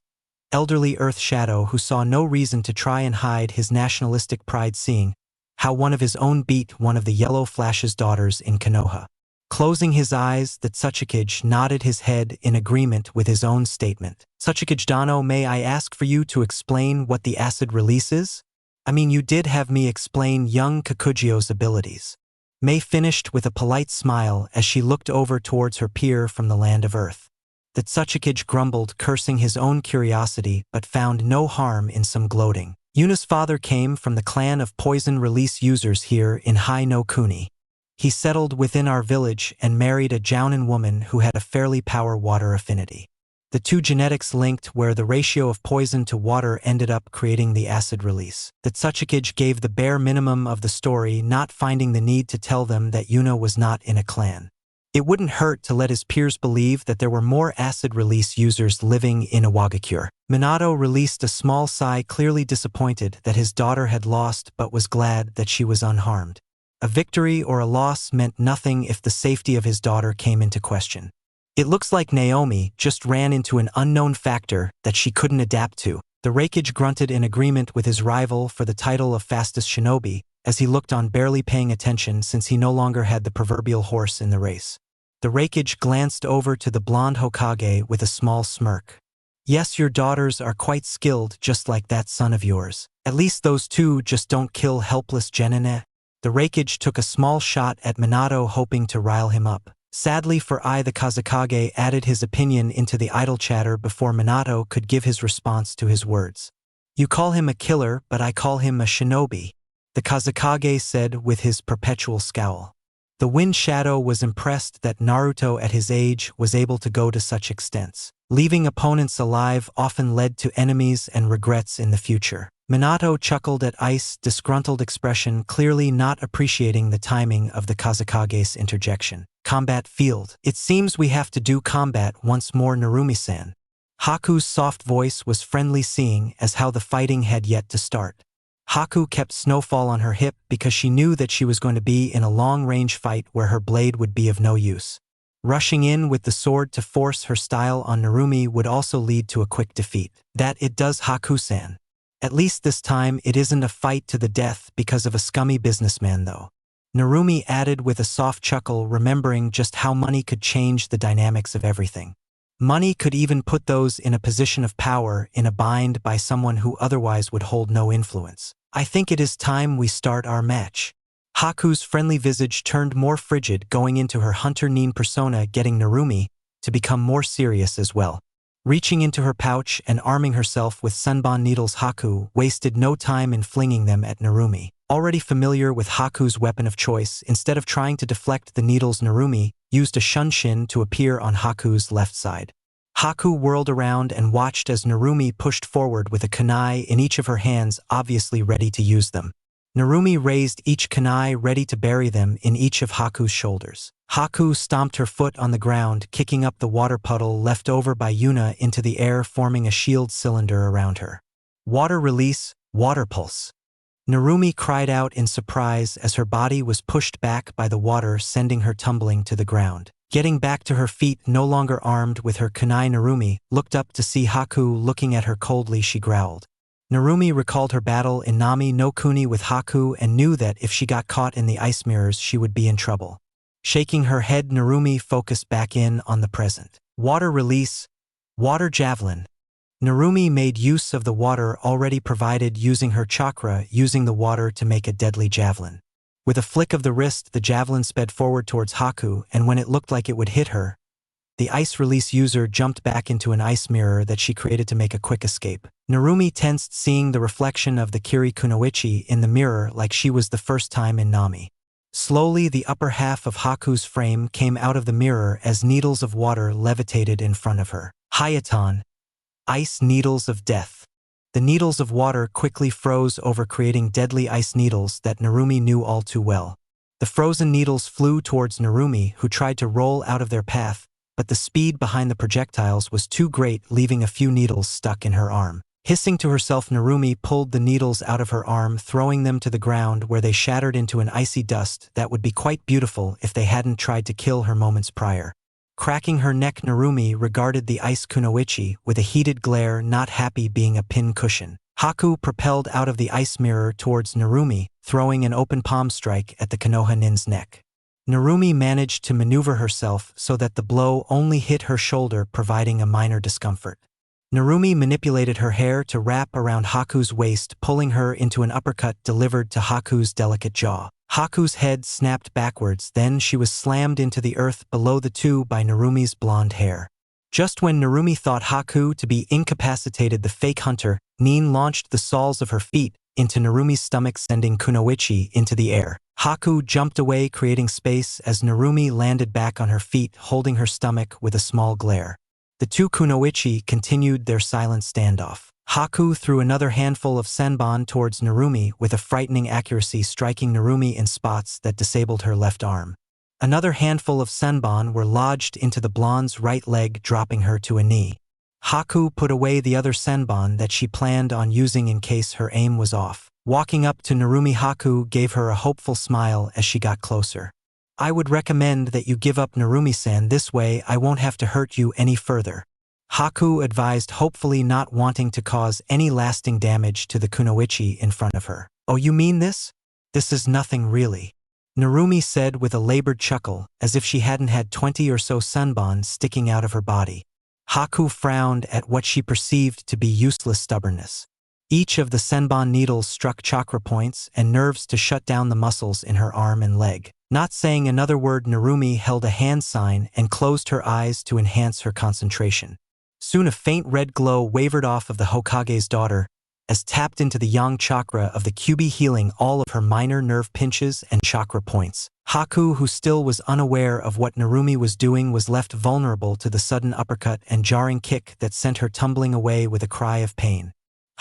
elderly Earth Shadow, who saw no reason to try and hide his nationalistic pride, seeing how one of his own beat one of the Yellow Flash's daughters in Konoha. Closing his eyes, the Tsuchikage nodded his head in agreement with his own statement. Tsuchikage Dano, may I ask for you to explain what the acid release is? I mean, you did have me explain young Kakugio's abilities. May finished with a polite smile as she looked over towards her peer from the land of Earth. The Tsuchikage grumbled, cursing his own curiosity, but found no harm in some gloating. Yuna's father came from the clan of poison release users here in Hai no Kuni. He settled within our village and married a Jounin woman who had a fairly power-water affinity. The two genetics linked where the ratio of poison to water ended up creating the acid release. The Tsuchikage gave the bare minimum of the story, not finding the need to tell them that Yuna was not in a clan. It wouldn't hurt to let his peers believe that there were more acid release users living in Iwagakure. Minato released a small sigh, clearly disappointed that his daughter had lost, but was glad that she was unharmed. A victory or a loss meant nothing if the safety of his daughter came into question. It looks like Naomi just ran into an unknown factor that she couldn't adapt to. The Raikage grunted in agreement with his rival for the title of fastest shinobi, as he looked on, barely paying attention since he no longer had the proverbial horse in the race. The Raikage glanced over to the blonde Hokage with a small smirk. Yes, your daughters are quite skilled, just like that son of yours. At least those two just don't kill helpless Genine. The Raikage took a small shot at Minato, hoping to rile him up. Sadly for the Kazekage added his opinion into the idle chatter before Minato could give his response to his words. You call him a killer, but I call him a shinobi, the Kazekage said with his perpetual scowl. The Wind Shadow was impressed that Naruto at his age was able to go to such extents. Leaving opponents alive often led to enemies and regrets in the future. Minato chuckled at Ice's disgruntled expression, clearly not appreciating the timing of the Kazekage's interjection. Combat field. It seems we have to do combat once more, Narumi-san. Haku's soft voice was friendly, seeing as how the fighting had yet to start. Haku kept Snowfall on her hip because she knew that she was going to be in a long-range fight where her blade would be of no use. Rushing in with the sword to force her style on Narumi would also lead to a quick defeat. That it does, Haku-san. At least this time it isn't a fight to the death because of a scummy businessman though. Narumi added with a soft chuckle, remembering just how money could change the dynamics of everything. Money could even put those in a position of power in a bind by someone who otherwise would hold no influence. I think it is time we start our match. Haku's friendly visage turned more frigid, going into her Hunter Nin persona, getting Narumi to become more serious as well. Reaching into her pouch and arming herself with sunbon needles, Haku wasted no time in flinging them at Narumi. Already familiar with Haku's weapon of choice, instead of trying to deflect the needles, Narumi used a shunshin to appear on Haku's left side. Haku whirled around and watched as Narumi pushed forward with a kunai in each of her hands, obviously ready to use them. Narumi raised each kunai, ready to bury them in each of Haku's shoulders. Haku stomped her foot on the ground, kicking up the water puddle left over by Yuna into the air, forming a shield cylinder around her. Water release, water pulse. Narumi cried out in surprise as her body was pushed back by the water, sending her tumbling to the ground. Getting back to her feet, no longer armed with her kunai, Narumi looked up to see Haku looking at her coldly. She growled. Narumi recalled her battle in Nami no Kuni with Haku and knew that if she got caught in the ice mirrors, she would be in trouble. Shaking her head, Narumi focused back in on the present. Water release, water javelin. Narumi made use of the water already provided, using her chakra, using the water to make a deadly javelin. With a flick of the wrist, the javelin sped forward towards Haku, and when it looked like it would hit her, the ice release user jumped back into an ice mirror that she created to make a quick escape. Narumi tensed, seeing the reflection of the Kiri Kunoichi in the mirror like she was the first time in Nami. Slowly, the upper half of Haku's frame came out of the mirror as needles of water levitated in front of her. Hayatan. Ice needles of death. The needles of water quickly froze over, creating deadly ice needles that Narumi knew all too well. The frozen needles flew towards Narumi, who tried to roll out of their path, but the speed behind the projectiles was too great, leaving a few needles stuck in her arm. Hissing to herself, Narumi pulled the needles out of her arm, throwing them to the ground where they shattered into an icy dust that would be quite beautiful if they hadn't tried to kill her moments prior. Cracking her neck, Narumi regarded the ice kunoichi with a heated glare, not happy being a pin cushion. Haku propelled out of the ice mirror towards Narumi, throwing an open palm strike at the Konoha Nin's neck. Narumi managed to maneuver herself so that the blow only hit her shoulder, providing a minor discomfort. Narumi manipulated her hair to wrap around Haku's waist, pulling her into an uppercut delivered to Haku's delicate jaw. Haku's head snapped backwards, then she was slammed into the earth below the two by Narumi's blonde hair. Just when Narumi thought Haku to be incapacitated, the fake hunter, Nin, launched the soles of her feet into Narumi's stomach, sending Kunoichi into the air. Haku jumped away, creating space as Narumi landed back on her feet, holding her stomach with a small glare. The two Kunoichi continued their silent standoff. Haku threw another handful of senbon towards Narumi with a frightening accuracy, striking Narumi in spots that disabled her left arm. Another handful of senbon were lodged into the blonde's right leg, dropping her to a knee. Haku put away the other senbon that she planned on using in case her aim was off. Walking up to Narumi, Haku gave her a hopeful smile as she got closer. I would recommend that you give up, Narumi-san. This way I won't have to hurt you any further. Haku advised, hopefully not wanting to cause any lasting damage to the kunoichi in front of her. Oh, you mean this? This is nothing really. Narumi said with a labored chuckle, as if she hadn't had 20 or so senbon sticking out of her body. Haku frowned at what she perceived to be useless stubbornness. Each of the senbon needles struck chakra points and nerves to shut down the muscles in her arm and leg. Not saying another word, Narumi held a hand sign and closed her eyes to enhance her concentration. Soon a faint red glow wavered off of the Hokage's daughter, as tapped into the yang chakra of the Kyuubi, healing all of her minor nerve pinches and chakra points. Haku, who still was unaware of what Narumi was doing, was left vulnerable to the sudden uppercut and jarring kick that sent her tumbling away with a cry of pain.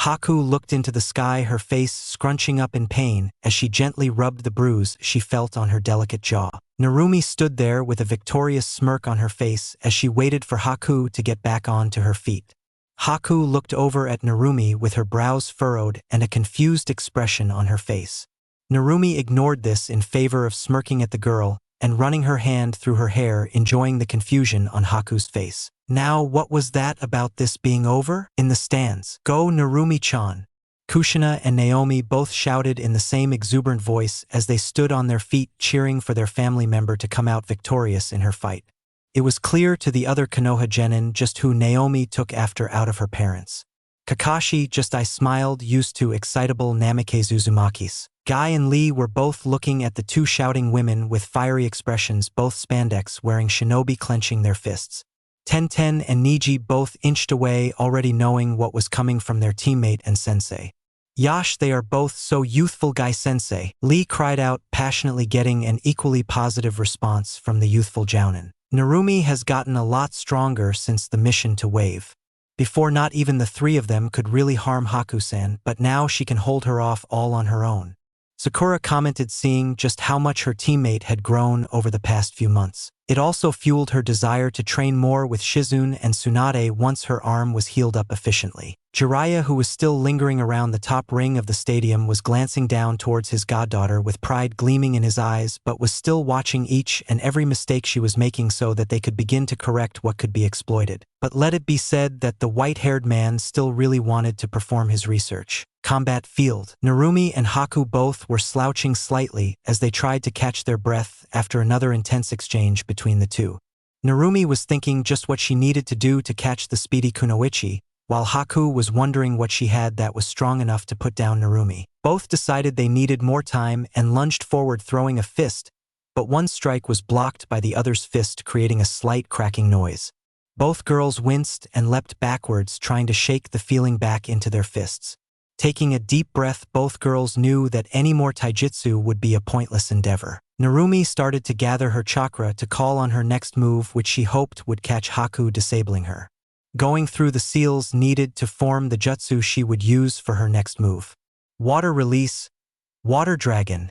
Haku looked into the sky, her face scrunching up in pain as she gently rubbed the bruise she felt on her delicate jaw. Narumi stood there with a victorious smirk on her face as she waited for Haku to get back onto her feet. Haku looked over at Narumi with her brows furrowed and a confused expression on her face. Narumi ignored this in favor of smirking at the girl and running her hand through her hair, enjoying the confusion on Haku's face. Now what was that about this being over? In the stands. Go, Narumi-chan. Kushina and Naomi both shouted in the same exuberant voice as they stood on their feet cheering for their family member to come out victorious in her fight. It was clear to the other Konoha genin just who Naomi took after out of her parents. Kakashi just smiled used to excitable Namikaze Uzumaki's. Guy and Lee were both looking at the two shouting women with fiery expressions, both spandex wearing shinobi clenching their fists. Tenten and Niji both inched away already knowing what was coming from their teammate and sensei. Yash, they are both so youthful, Guy sensei, Lee cried out, passionately getting an equally positive response from the youthful jounin. Narumi has gotten a lot stronger since the mission to Wave. Before not even the three of them could really harm Haku-san, but now she can hold her off all on her own. Sakura commented seeing just how much her teammate had grown over the past few months. It also fueled her desire to train more with Shizune and Tsunade once her arm was healed up efficiently. Jiraiya, who was still lingering around the top ring of the stadium, was glancing down towards his goddaughter with pride gleaming in his eyes but was still watching each and every mistake she was making so that they could begin to correct what could be exploited. But let it be said that the white-haired man still really wanted to perform his research. Combat field. Narumi and Haku both were slouching slightly as they tried to catch their breath after another intense exchange between the two. Narumi was thinking just what she needed to do to catch the speedy kunoichi, while Haku was wondering what she had that was strong enough to put down Narumi. Both decided they needed more time and lunged forward throwing a fist, but one strike was blocked by the other's fist, creating a slight cracking noise. Both girls winced and leapt backwards, trying to shake the feeling back into their fists. Taking a deep breath, both girls knew that any more taijutsu would be a pointless endeavor. Narumi started to gather her chakra to call on her next move, which she hoped would catch Haku, disabling her. Going through the seals needed to form the jutsu she would use for her next move. Water release. Water dragon.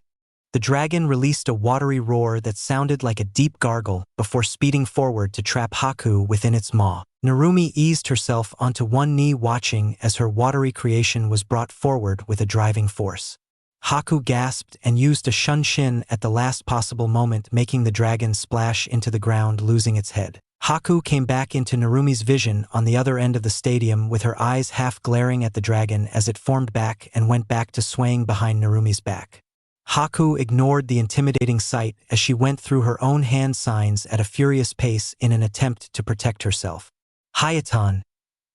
The dragon released a watery roar that sounded like a deep gargle before speeding forward to trap Haku within its maw. Narumi eased herself onto one knee, watching as her watery creation was brought forward with a driving force. Haku gasped and used a shunshin at the last possible moment, making the dragon splash into the ground, losing its head. Haku came back into Narumi's vision on the other end of the stadium, with her eyes half glaring at the dragon as it formed back and went back to swaying behind Narumi's back. Haku ignored the intimidating sight as she went through her own hand signs at a furious pace in an attempt to protect herself. Hayatan.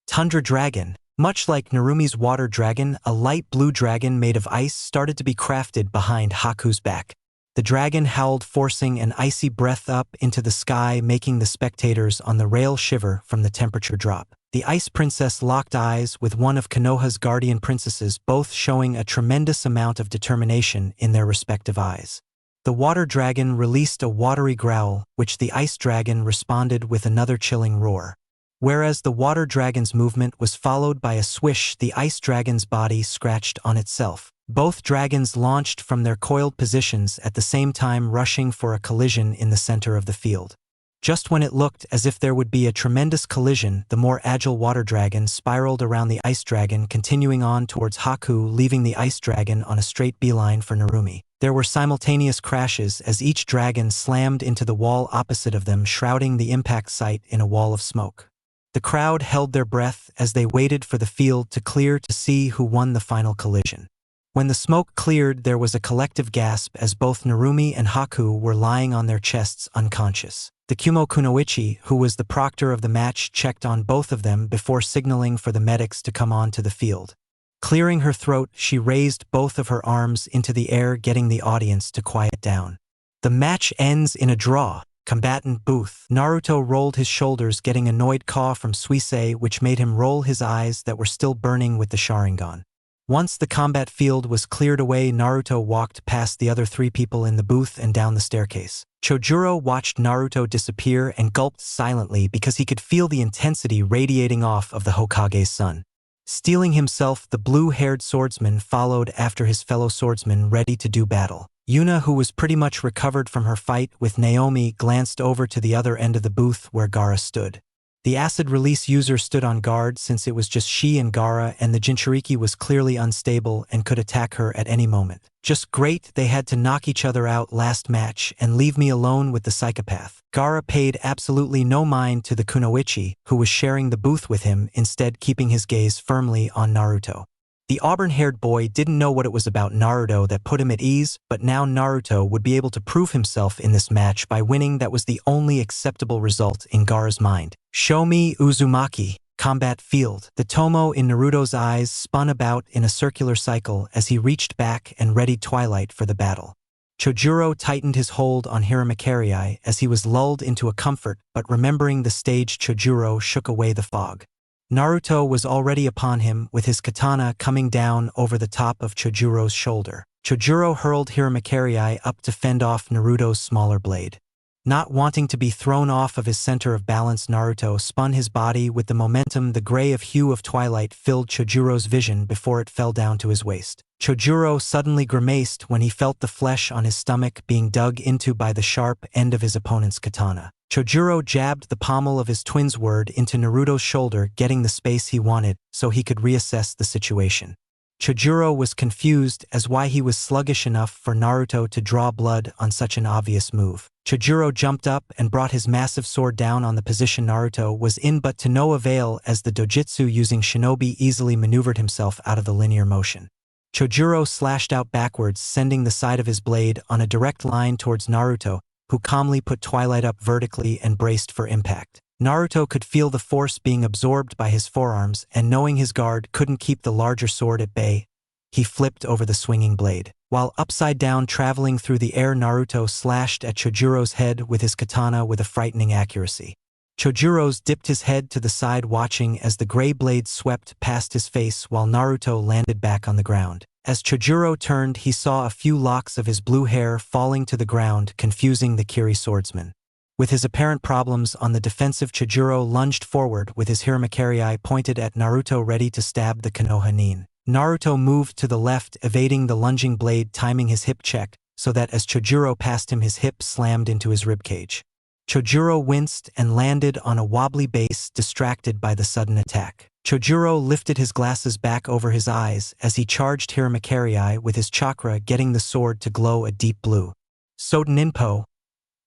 Tundra dragon. Much like Narumi's water dragon, a light blue dragon made of ice started to be crafted behind Haku's back. The dragon howled, forcing an icy breath up into the sky, making the spectators on the rail shiver from the temperature drop. The Ice Princess locked eyes with one of Konoha's guardian princesses, both showing a tremendous amount of determination in their respective eyes. The water dragon released a watery growl, which the ice dragon responded with another chilling roar. Whereas the water dragon's movement was followed by a swish, the ice dragon's body scratched on itself. Both dragons launched from their coiled positions at the same time, rushing for a collision in the center of the field. Just when it looked as if there would be a tremendous collision, the more agile water dragon spiraled around the ice dragon, continuing on towards Haku, leaving the ice dragon on a straight beeline for Narumi. There were simultaneous crashes as each dragon slammed into the wall opposite of them, shrouding the impact site in a wall of smoke. The crowd held their breath as they waited for the field to clear to see who won the final collision. When the smoke cleared, there was a collective gasp as both Narumi and Haku were lying on their chests unconscious. The Kumo Kunoichi, who was the proctor of the match, checked on both of them before signaling for the medics to come onto the field. Clearing her throat, she raised both of her arms into the air, getting the audience to quiet down. The match ends in a draw. Combatant booth. Naruto rolled his shoulders, getting a annoyed caw from Suisei, which made him roll his eyes that were still burning with the Sharingan. Once the combat field was cleared away, Naruto walked past the other three people in the booth and down the staircase. Chojurro watched Naruto disappear and gulped silently because he could feel the intensity radiating off of the Hokage's son. Steeling himself, the blue-haired swordsman followed after his fellow swordsman, ready to do battle. Yuna, who was pretty much recovered from her fight with Naomi, glanced over to the other end of the booth where Gaara stood. The acid release user stood on guard since it was just she and Gaara, and the Jinchuriki was clearly unstable and could attack her at any moment. Just great, they had to knock each other out last match and leave me alone with the psychopath. Gaara paid absolutely no mind to the Kunoichi, who was sharing the booth with him, instead keeping his gaze firmly on Naruto. The auburn-haired boy didn't know what it was about Naruto that put him at ease, but now Naruto would be able to prove himself in this match by winning. That was the only acceptable result in Gaara's mind. Show me Uzumaki. Combat field. The Tomo in Naruto's eyes spun about in a circular cycle as he reached back and readied Twilight for the battle. Chojurro tightened his hold on Hiramakerii as he was lulled into a comfort, but remembering the stage, Chojurro shook away the fog. Naruto was already upon him, with his katana coming down over the top of Chojurro's shoulder. Chojurro hurled Hiramakerii up to fend off Naruto's smaller blade. Not wanting to be thrown off of his center of balance, Naruto spun his body with the momentum. The gray of hue of Twilight filled Chojurro's vision before it fell down to his waist. Chojurro suddenly grimaced when he felt the flesh on his stomach being dug into by the sharp end of his opponent's katana. Chojurro jabbed the pommel of his twin sword into Naruto's shoulder, getting the space he wanted so he could reassess the situation. Chojurro was confused as why he was sluggish enough for Naruto to draw blood on such an obvious move. Chojurro jumped up and brought his massive sword down on the position Naruto was in, but to no avail as the dojutsu using shinobi easily maneuvered himself out of the linear motion. Chojurro slashed out backwards, sending the side of his blade on a direct line towards Naruto, who calmly put Twilight up vertically and braced for impact. Naruto could feel the force being absorbed by his forearms, and knowing his guard couldn't keep the larger sword at bay, he flipped over the swinging blade. While upside down traveling through the air, Naruto slashed at Chojurro's head with his katana with a frightening accuracy. Chojurro's dipped his head to the side, watching as the gray blade swept past his face while Naruto landed back on the ground. As Chojurro turned, he saw a few locks of his blue hair falling to the ground, confusing the Kiri swordsman. With his apparent problems on the defensive, Chojurro lunged forward with his Hiramakerii pointed at Naruto, ready to stab the Konoha nin. Naruto moved to the left, evading the lunging blade, timing his hip check so that as Chojurro passed him, his hip slammed into his ribcage. Chojurro winced and landed on a wobbly base, distracted by the sudden attack. Chojurro lifted his glasses back over his eyes as he charged Hiramakerii with his chakra, getting the sword to glow a deep blue. Soteninpo.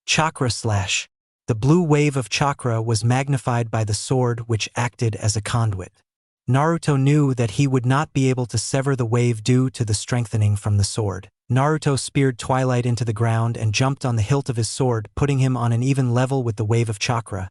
Chakra slash. The blue wave of chakra was magnified by the sword, which acted as a conduit. Naruto knew that he would not be able to sever the wave due to the strengthening from the sword. Naruto speared Twilight into the ground and jumped on the hilt of his sword, putting him on an even level with the wave of chakra.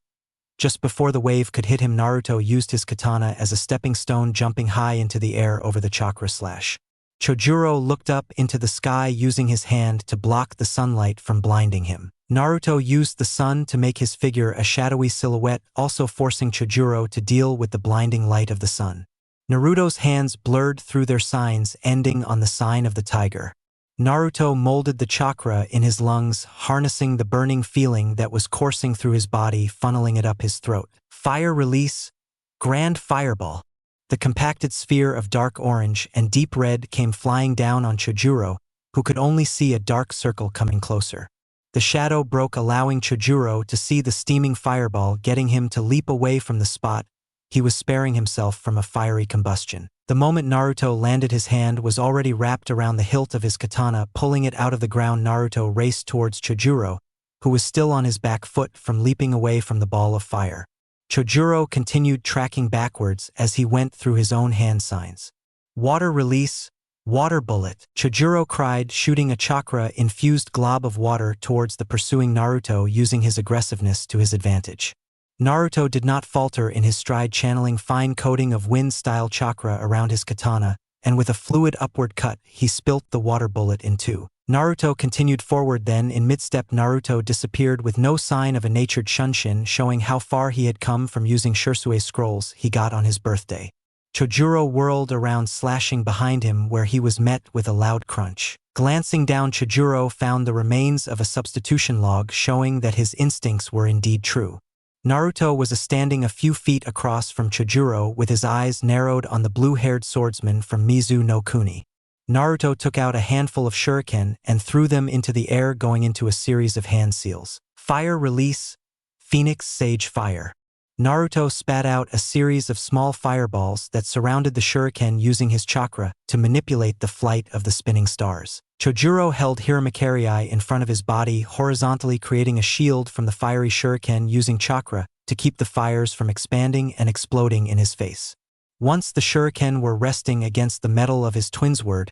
Just before the wave could hit him, Naruto used his katana as a stepping stone, jumping high into the air over the chakra slash. Chojurro looked up into the sky, using his hand to block the sunlight from blinding him. Naruto used the sun to make his figure a shadowy silhouette, also forcing Chojurro to deal with the blinding light of the sun. Naruto's hands blurred through their signs, ending on the sign of the tiger. Naruto molded the chakra in his lungs, harnessing the burning feeling that was coursing through his body, funneling it up his throat. Fire release. Grand fireball. The compacted sphere of dark orange and deep red came flying down on Chojurro, who could only see a dark circle coming closer. The shadow broke, allowing Chojurro to see the steaming fireball, getting him to leap away from the spot. He was sparing himself from a fiery combustion. The moment Naruto landed, his hand was already wrapped around the hilt of his katana, pulling it out of the ground. Naruto raced towards Chojurro, who was still on his back foot from leaping away from the ball of fire. Chojurro continued tracking backwards as he went through his own hand signs. Water release. Water bullet. Chojurro cried, shooting a chakra-infused glob of water towards the pursuing Naruto, using his aggressiveness to his advantage. Naruto did not falter in his stride, channeling fine coating of wind-style chakra around his katana, and with a fluid upward cut, he spilt the water bullet in two. Naruto continued forward, then in mid-step Naruto disappeared with no sign of a natured Shunshin, showing how far he had come from using Shursui scrolls he got on his birthday. Chojurro whirled around, slashing behind him, where he was met with a loud crunch. Glancing down, Chojurro found the remains of a substitution log, showing that his instincts were indeed true. Naruto was standing a few feet across from Chojurro, with his eyes narrowed on the blue-haired swordsman from Mizu no Kuni. Naruto took out a handful of shuriken and threw them into the air, going into a series of hand seals. Fire release. Phoenix Sage Fire. Naruto spat out a series of small fireballs that surrounded the shuriken, using his chakra to manipulate the flight of the spinning stars. Chojurro held Hiramakerii in front of his body horizontally, creating a shield from the fiery shuriken, using chakra to keep the fires from expanding and exploding in his face. Once the shuriken were resting against the metal of his twin's word,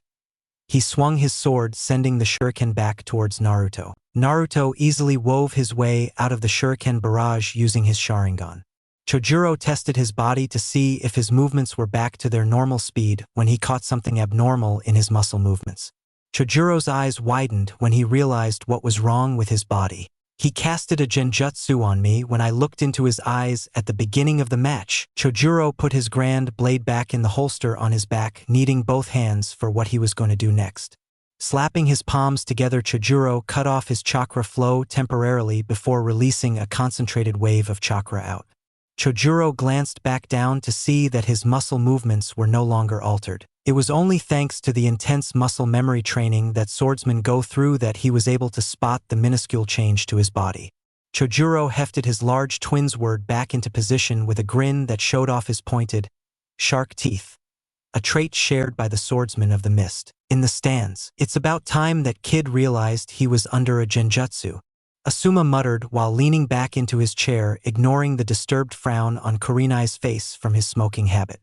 he swung his sword, sending the shuriken back towards Naruto. Naruto easily wove his way out of the shuriken barrage using his Sharingan. Chojurro tested his body to see if his movements were back to their normal speed when he caught something abnormal in his muscle movements. Chojurro's eyes widened when he realized what was wrong with his body. He casted a genjutsu on me when I looked into his eyes at the beginning of the match. Chojurro put his grand blade back in the holster on his back, needing both hands for what he was going to do next. Slapping his palms together, Chojurro cut off his chakra flow temporarily before releasing a concentrated wave of chakra out. Chojurro glanced back down to see that his muscle movements were no longer altered. It was only thanks to the intense muscle memory training that swordsmen go through that he was able to spot the minuscule change to his body. Chojurro hefted his large twin's word back into position with a grin that showed off his pointed, shark teeth, a trait shared by the swordsmen of the mist. In the stands, it's about time that kid realized he was under a genjutsu, Asuma muttered while leaning back into his chair, ignoring the disturbed frown on Kurenai's face from his smoking habit.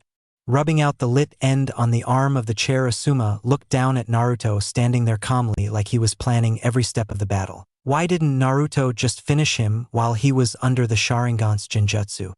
Rubbing out the lit end on the arm of the chair, Asuma looked down at Naruto standing there calmly like he was planning every step of the battle. Why didn't Naruto just finish him while he was under the Sharingan's genjutsu?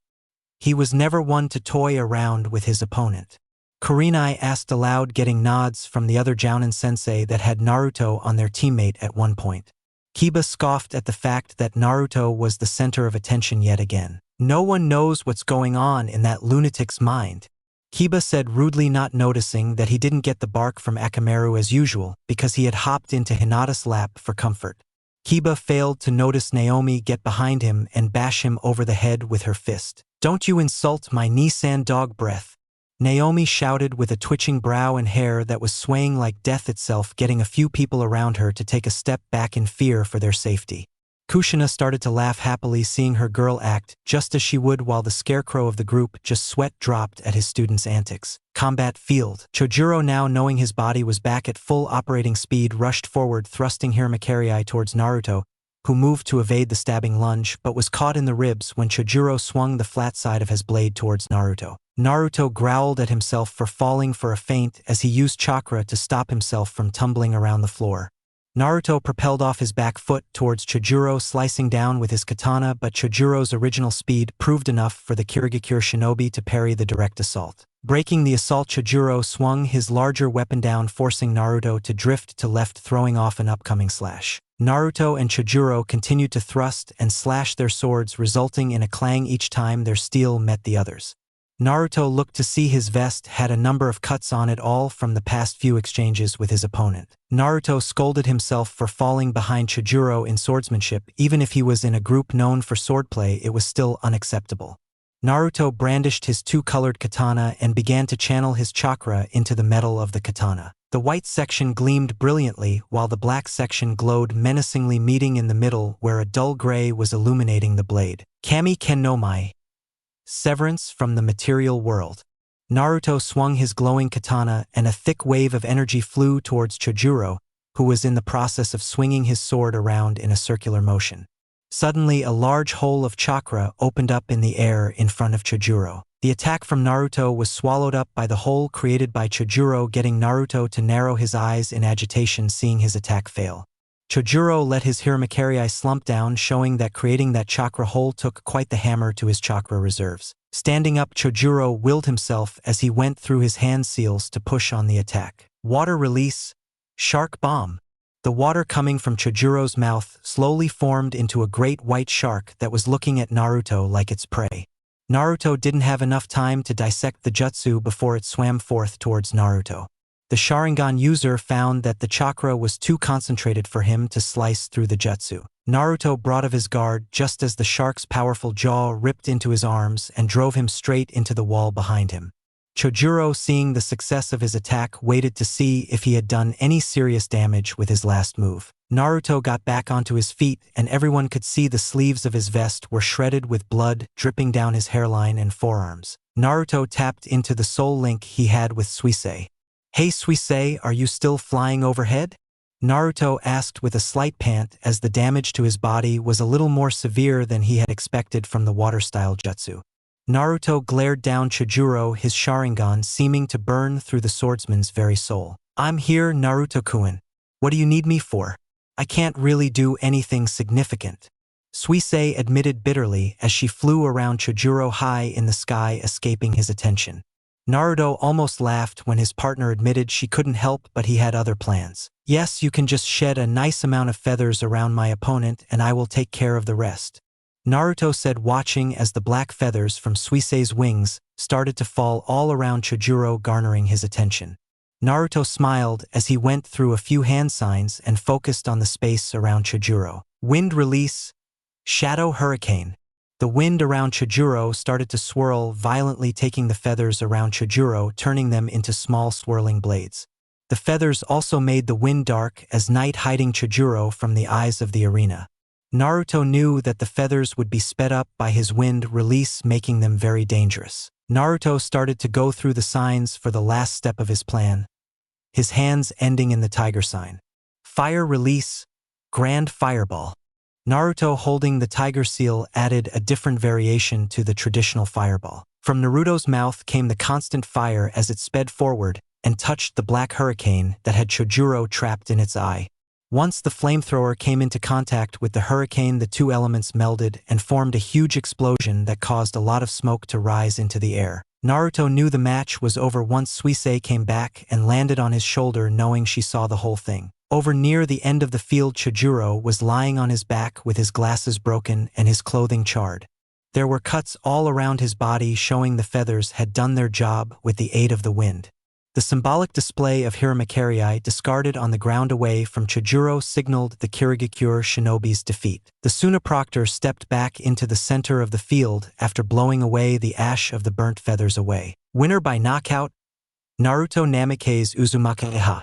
He was never one to toy around with his opponent. Kurenai asked aloud, getting nods from the other Jounin sensei that had Naruto on their teammate at one point. Kiba scoffed at the fact that Naruto was the center of attention yet again. No one knows what's going on in that lunatic's mind, Kiba said, rudely, not noticing that he didn't get the bark from Akamaru as usual because he had hopped into Hinata's lap for comfort. Kiba failed to notice Naomi get behind him and bash him over the head with her fist. "Don't you insult my Nissan dog breath," Naomi shouted with a twitching brow and hair that was swaying like death itself, getting a few people around her to take a step back in fear for their safety. Kushina started to laugh happily seeing her girl act just as she would, while the scarecrow of the group just sweat dropped at his students' antics. Combat field. Chojurro, now knowing his body was back at full operating speed, rushed forward, thrusting Hiramakerii towards Naruto, who moved to evade the stabbing lunge but was caught in the ribs when Chojurro swung the flat side of his blade towards Naruto. Naruto growled at himself for falling for a feint as he used chakra to stop himself from tumbling around the floor. Naruto propelled off his back foot towards Chojurro, slicing down with his katana, but Chojurro's original speed proved enough for the Kirigakure shinobi to parry the direct assault. Breaking the assault, Chojurro swung his larger weapon down, forcing Naruto to drift to left, throwing off an upcoming slash. Naruto and Chojurro continued to thrust and slash their swords, resulting in a clang each time their steel met the other's. Naruto looked to see his vest had a number of cuts on it, all from the past few exchanges with his opponent. Naruto scolded himself for falling behind Chojurro in swordsmanship. Even if he was in a group known for swordplay, it was still unacceptable. Naruto brandished his two-colored katana and began to channel his chakra into the metal of the katana. The white section gleamed brilliantly while the black section glowed menacingly, meeting in the middle where a dull gray was illuminating the blade. Kami Ken no Mai. Severance from the material world. Naruto swung his glowing katana and a thick wave of energy flew towards Chojurro, who was in the process of swinging his sword around in a circular motion. Suddenly, a large hole of chakra opened up in the air in front of Chojurro. The attack from Naruto was swallowed up by the hole created by Chojurro, getting Naruto to narrow his eyes in agitation seeing his attack fail. Chojurro let his Hiramakerii slump down, showing that creating that chakra hole took quite the hammer to his chakra reserves. Standing up, Chojurro willed himself as he went through his hand seals to push on the attack. Water release. Shark bomb. The water coming from Chojurro's mouth slowly formed into a great white shark that was looking at Naruto like its prey. Naruto didn't have enough time to dissect the jutsu before it swam forth towards Naruto. The Sharingan user found that the chakra was too concentrated for him to slice through the jutsu. Naruto brought of his guard just as the shark's powerful jaw ripped into his arms and drove him straight into the wall behind him. Chojurro, seeing the success of his attack, waited to see if he had done any serious damage with his last move. Naruto got back onto his feet and everyone could see the sleeves of his vest were shredded with blood dripping down his hairline and forearms. Naruto tapped into the soul link he had with Suisei. "Hey Suisei, are you still flying overhead?" Naruto asked with a slight pant, as the damage to his body was a little more severe than he had expected from the water-style jutsu. Naruto glared down Chojurro, his Sharingan seeming to burn through the swordsman's very soul. I'm here, Naruto-kun. What do you need me for? I can't really do anything significant. Suisei admitted bitterly as she flew around Chojurro high in the sky, escaping his attention. Naruto almost laughed when his partner admitted she couldn't help, but he had other plans. Yes, you can just shed a nice amount of feathers around my opponent and I will take care of the rest. Naruto said, watching as the black feathers from Suisei's wings started to fall all around Chojurro, garnering his attention. Naruto smiled as he went through a few hand signs and focused on the space around Chojurro. Wind release, shadow hurricane. The wind around Chojurro started to swirl violently, taking the feathers around Chojurro, turning them into small swirling blades. The feathers also made the wind dark as night, hiding Chojurro from the eyes of the arena. Naruto knew that the feathers would be sped up by his wind release, making them very dangerous. Naruto started to go through the signs for the last step of his plan, his hands ending in the tiger sign. Fire release, grand fireball. Naruto, holding the tiger seal, added a different variation to the traditional fireball. From Naruto's mouth came the constant fire as it sped forward and touched the black hurricane that had Chojurro trapped in its eye. Once the flamethrower came into contact with the hurricane, the two elements melded and formed a huge explosion that caused a lot of smoke to rise into the air. Naruto knew the match was over once Suisei came back and landed on his shoulder, knowing she saw the whole thing. Over near the end of the field, Chojurro was lying on his back with his glasses broken and his clothing charred. There were cuts all around his body, showing the feathers had done their job with the aid of the wind. The symbolic display of Hiramakiri discarded on the ground away from Chojurro signaled the Kirigakure shinobi's defeat. The Suna Proctor stepped back into the center of the field after blowing away the ash of the burnt feathers away. Winner by knockout, Naruto Namake's Uzumaki Uchiha.